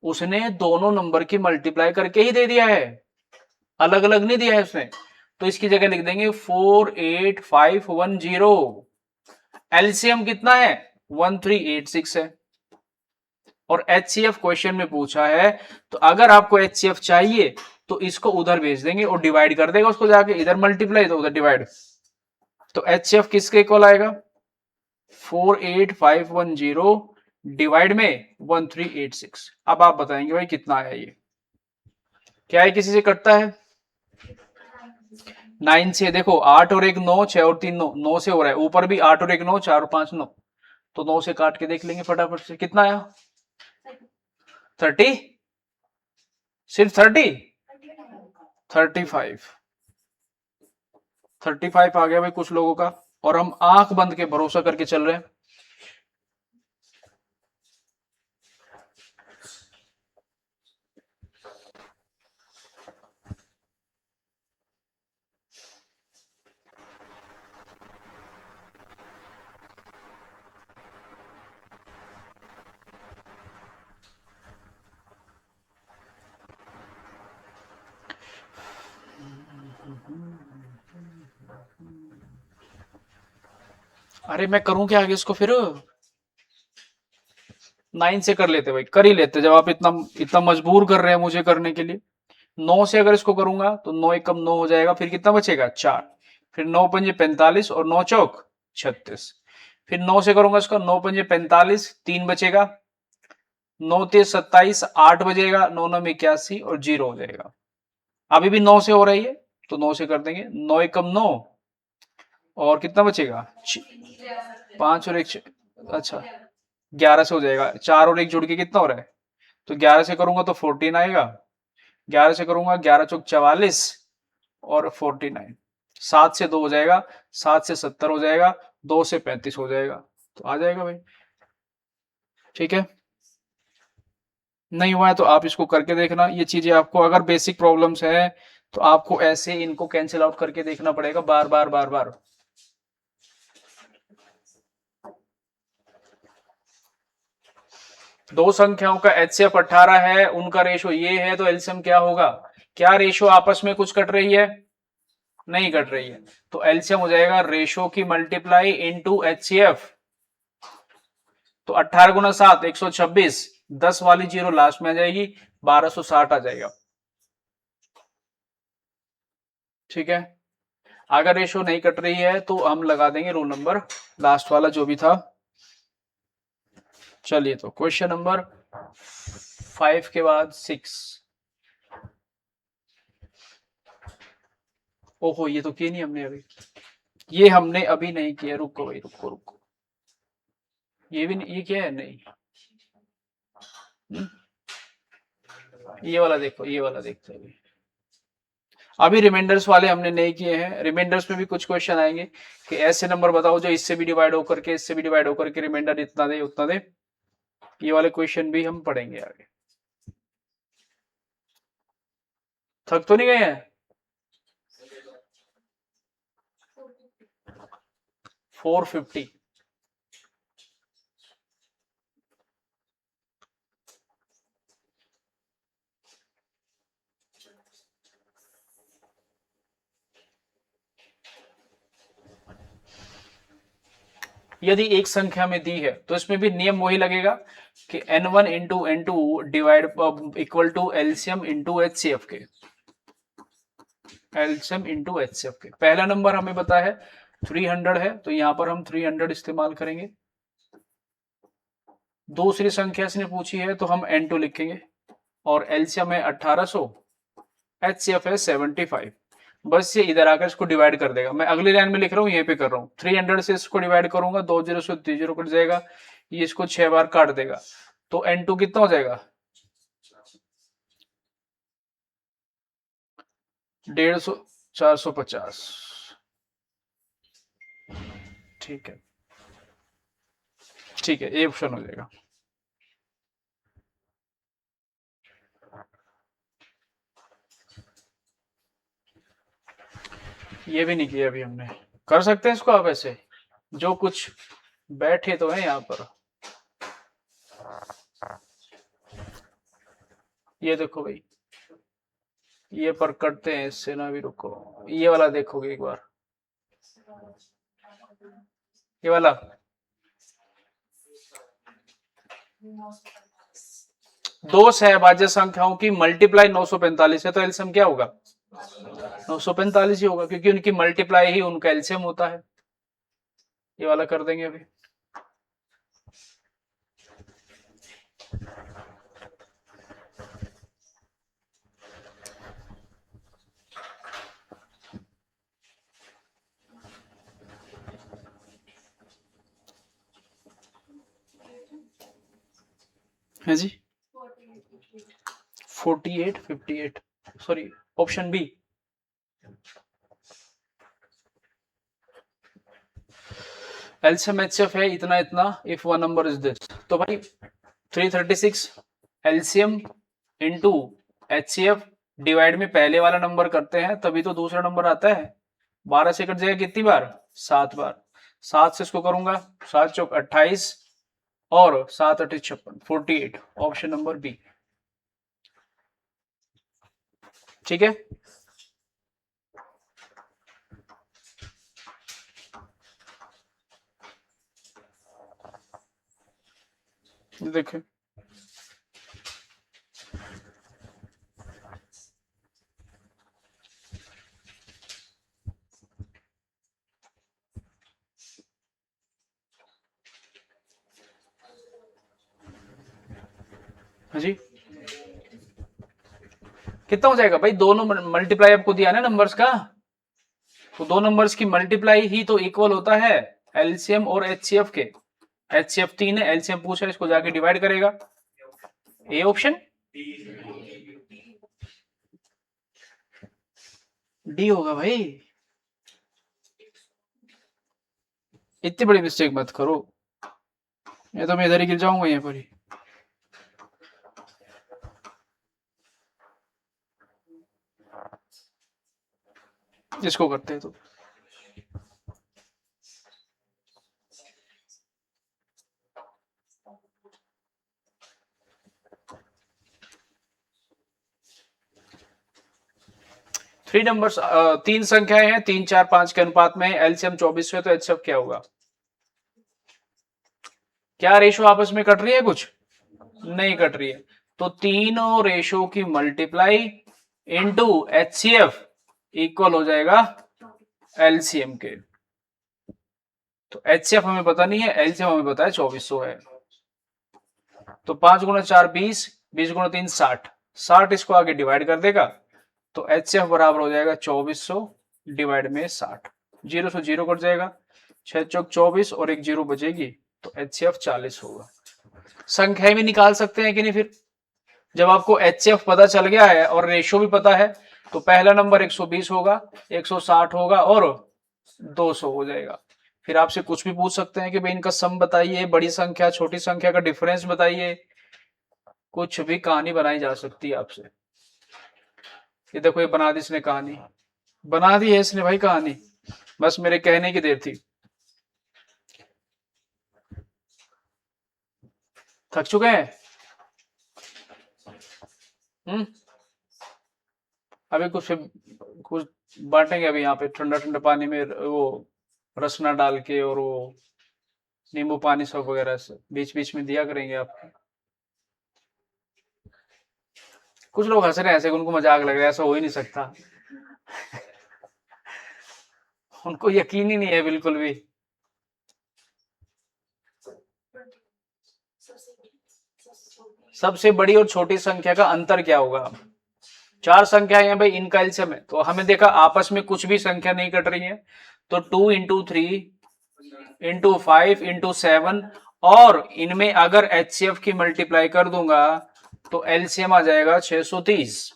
उसने दोनों नंबर की मल्टीप्लाई करके ही दे दिया है, अलग अलग नहीं दिया है उसने। तो इसकी जगह लिख देंगे 48510। एलसीएम कितना है? 1386 है और HCF क्वेश्चन में पूछा है, तो अगर आपको HCF चाहिए तो इसको उधर भेज देंगे और डिवाइड कर देगा उसको, जाके इधर मल्टीप्लाई तो उधर डिवाइड। तो HCF किसके इक्वल आएगा? 48510 डिवाइड में 1386। अब आप बताएंगे भाई कितना आया ये, क्या है, किसी से कटता है? 9 से देखो, 8 और 1 9, 6 और 3 9, 9 से हो रहा है, ऊपर भी 8 और 1 9, 4 और 5 9, तो 9 से काट के देख लेंगे फटाफट से कितना आया। 30, सिर्फ 30, 35, 35 आ गया भाई कुछ लोगों का, और हम आंख बंद के भरोसा करके चल रहे हैं। अरे मैं करूं क्या आगे इसको? फिर 9 से कर लेते भाई, कर ही लेते, जब आप इतना इतना मजबूर कर रहे हैं मुझे करने के लिए। 9 से अगर इसको करूंगा तो 9 एकम 9 हो जाएगा, फिर कितना बचेगा? 4, फिर 9 पंजे 45 और 9 चौक 36, फिर 9 से करूंगा इसका, 9 पंजे 45, 3 बचेगा, 9 तेज 27, 8 बजेगा, 9 9 में 81 और 0 हो जाएगा। अभी भी 9 से हो रही है तो 9 से कर देंगे, 9 एकम 9 और कितना बचेगा? 5 और 1, अच्छा 11 से हो जाएगा, 4 और 1 जुड़ के कितना हो रहा है? तो 11 से करूंगा तो 14 आएगा, 11 से करूंगा 11 चौक 44 और 49, 7 से 2 हो जाएगा, 7 से 70 हो जाएगा, 2 से 35 हो जाएगा, तो आ जाएगा भाई। ठीक है, नहीं हुआ है तो आप इसको करके देखना। ये चीजें आपको अगर बेसिक प्रॉब्लम्स है तो आपको ऐसे इनको कैंसिल आउट करके देखना पड़ेगा बार बार बार बार। दो संख्याओं का HCF 18 है, उनका रेशो ये है, तो एलसीएम क्या होगा? क्या रेशो आपस में कुछ कट रही है? नहीं कट रही है, तो एलसीएम हो जाएगा रेशो की मल्टीप्लाई इनटू HCF। तो 18 गुना 7 126, 10 वाली जीरो लास्ट में आ जाएगी, 1260 आ जाएगा। ठीक है, अगर रेशो नहीं कट रही है तो हम लगा देंगे रूल नंबर लास्ट वाला जो भी था। चलिए, तो क्वेश्चन नंबर 5 के बाद 6। ओहो, ये तो किए नहीं हमने अभी, ये हमने अभी नहीं किया, रुको भाई, रुको रुको, ये भी नहीं, ये क्या है? नहीं, ये वाला देखो, ये वाला देखते हैं अभी रिमाइंडर्स वाले हमने नहीं किए हैं। रिमाइंडर्स में भी कुछ क्वेश्चन आएंगे कि ऐसे नंबर बताओ जो इससे भी डिवाइड होकर के, इससे भी डिवाइड होकर के रिमाइंडर इतना दे उतना दे, ये वाले क्वेश्चन भी हम पढ़ेंगे आगे। थक तो नहीं गए हैं? 450, यदि एक संख्या में दी है तो इसमें भी नियम वही लगेगा कि n1 into n2 divide equal to LCM into HCF के, एलसीएम इंटू HCF के। पहला नंबर हमें पता है 300 है, तो यहां पर हम 300 इस्तेमाल करेंगे। दूसरी संख्या इसने पूछी है तो हम n2 लिखेंगे, और एलसीएम है 1800, HCF है 75। बस ये इधर आकर इसको डिवाइड कर देगा। मैं अगली लाइन में लिख रहा हूँ, यहीं पे कर रहा हूँ, 300 से इसको डिवाइड करूंगा, 2 जीरो से 3 जीरो कट जाएगा, ये इसको 6 बार काट देगा, तो n2 कितना हो जाएगा? 150, 450। ठीक है, ठीक है, ये ऑप्शन हो जाएगा। ये भी नहीं किया अभी हमने, कर सकते हैं इसको आप ऐसे, जो कुछ बैठे तो है यहाँ पर। ये देखो भाई, ये पर करते हैं इससे ना भी, रुको, ये वाला देखोगे एक बार, ये वाला दो सहभाज्य संख्याओं की मल्टीप्लाई 945 है, तो एलसीएम क्या होगा? 945 ही होगा, क्योंकि उनकी मल्टीप्लाई ही उनका एलसीएम होता है। ये वाला कर देंगे अभी। है जी 48 58, sorry option B. LCM HCF है इतना इतना, if one number is this, तो भाई 336 एलसीएम इंटू एचसीएफ डिवाइड में पहले वाला नंबर करते हैं तभी तो दूसरा नंबर आता है। 12 से कट जाएगा कितनी बार? 7 बार। 7 से इसको करूंगा, 7 चौक 28 और 7 8 56, 48, ऑप्शन नंबर बी। ठीक है, देखिए हाँ जी, कितना हो जाएगा भाई? दोनों मल्टीप्लाई आपको दिया ना नंबर्स का, तो दो नंबर्स की मल्टीप्लाई ही तो इक्वल होता है एलसीएम और एचसीएफ के। एचसीएफ 3 है, एलसीएम पूछा, इसको जाके डिवाइड करेगा। ए ऑप्शन डी होगा भाई। इतनी बड़ी मिस्टेक मत करो, ये तो मैं इधर ही गिर जाऊंगा यहाँ पर ही। इसको करते हैं तो 3 नंबर्स, 3 संख्याएं हैं, 3 4 5 के अनुपात में, एलसीएम 24 है, तो एचसीएफ क्या होगा? क्या रेशो आपस में कट रही है? कुछ नहीं कट रही है, तो तीनों रेशो की मल्टीप्लाई इनटू एचसीएफ इक्वल हो जाएगा एलसीएम के। तो एचसीएफ हमें पता नहीं है, एलसीएम हमें पता है 2400 है। तो 5 गुणा 4 20, 20 गुणा 3 60, 60 इसको आगे डिवाइड कर देगा, तो एचसीएफ बराबर हो जाएगा 2400 डिवाइड में 60। 0 से 0 कट जाएगा, 6 चौक 24 और एक 0 बचेगी, तो एचसीएफ 40 होगा। संख्या भी निकाल सकते हैं कि नहीं? फिर जब आपको एचसीएफ पता चल गया है और रेशियो भी पता है, तो पहला नंबर 120 होगा, 160 होगा और 200 हो जाएगा। फिर आपसे कुछ भी पूछ सकते हैं कि भाई इनका सम बताइए, बड़ी संख्या छोटी संख्या का डिफरेंस बताइए, कुछ भी कहानी बनाई जा सकती है आपसे। ये देखो, ये बना दी इसने कहानी, बना दी है इसने भाई कहानी, बस मेरे कहने की देर थी। थक चुके हैं? अभी कुछ बांटेंगे अभी यहाँ पे, ठंडा ठंडा पानी में वो रसना डाल के और वो नींबू पानी सब वगैरह से बीच बीच में दिया करेंगे आपको। कुछ लोग हंस रहे हैं ऐसे, उनको मजाक लग रहा है, ऐसा हो ही नहीं सकता। उनको यकीन ही नहीं है बिल्कुल भी। सबसे बड़ी और छोटी संख्या का अंतर क्या होगा? 4 संख्याएं हैं भाई, इनका एलसीएम है, तो हमें देखा आपस में कुछ भी संख्या नहीं कट रही है, तो 2 इंटू 3 इंटू 5 इंटू 7, और इनमें अगर एचसीएफ की मल्टीप्लाई कर दूंगा तो एलसीएम आ जाएगा 630।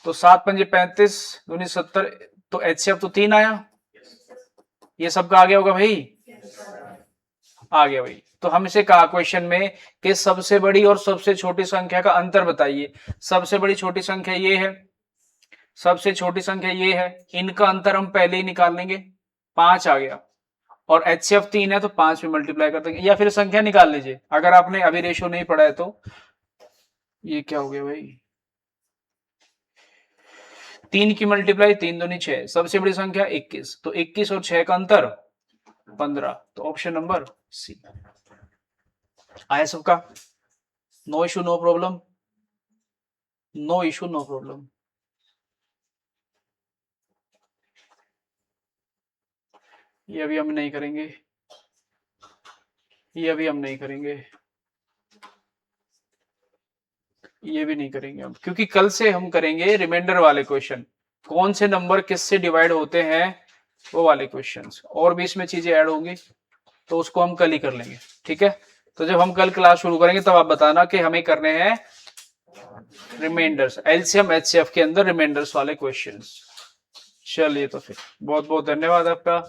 तो 7 पंजे 35, 2 70, तो एचसीएफ तो 3 आया। ये सबका आ गया होगा भाई, आ गया भाई। तो हमसे कहा क्वेश्चन में कि सबसे बड़ी और सबसे छोटी संख्या का अंतर बताइए। सबसे बड़ी छोटी संख्या ये है, सबसे छोटी संख्या ये है, इनका अंतर हम पहले ही निकाल लेंगे, 5 आ गया, और एचसीएफ 3 है तो 5 में मल्टीप्लाई कर देंगे, या फिर संख्या निकाल लीजिए अगर आपने अभी रेशियो नहीं पढ़ा है तो। ये क्या हो गया भाई? 3 की मल्टीप्लाई 3 दूनी 6, सबसे बड़ी संख्या 21, तो 21 और 6 का अंतर 15, तो ऑप्शन नंबर सी। आया सबका? No issue no problem, no issue no problem. ये अभी हम नहीं करेंगे, ये अभी हम नहीं करेंगे, ये भी नहीं करेंगे हम, क्योंकि कल से हम करेंगे रिमाइंडर वाले क्वेश्चन, कौन से नंबर किससे डिवाइड होते हैं वो वाले क्वेश्चंस, और भी इसमें चीजें ऐड होंगी तो उसको हम कल ही कर लेंगे, ठीक है। तो जब हम कल क्लास शुरू करेंगे तब आप बताना कि हमें करने हैं रिमाइंडर्स, एलसीएम एचसीएफ के अंदर रिमाइंडर्स वाले क्वेश्चंस। चलिए तो फिर बहुत बहुत धन्यवाद आपका।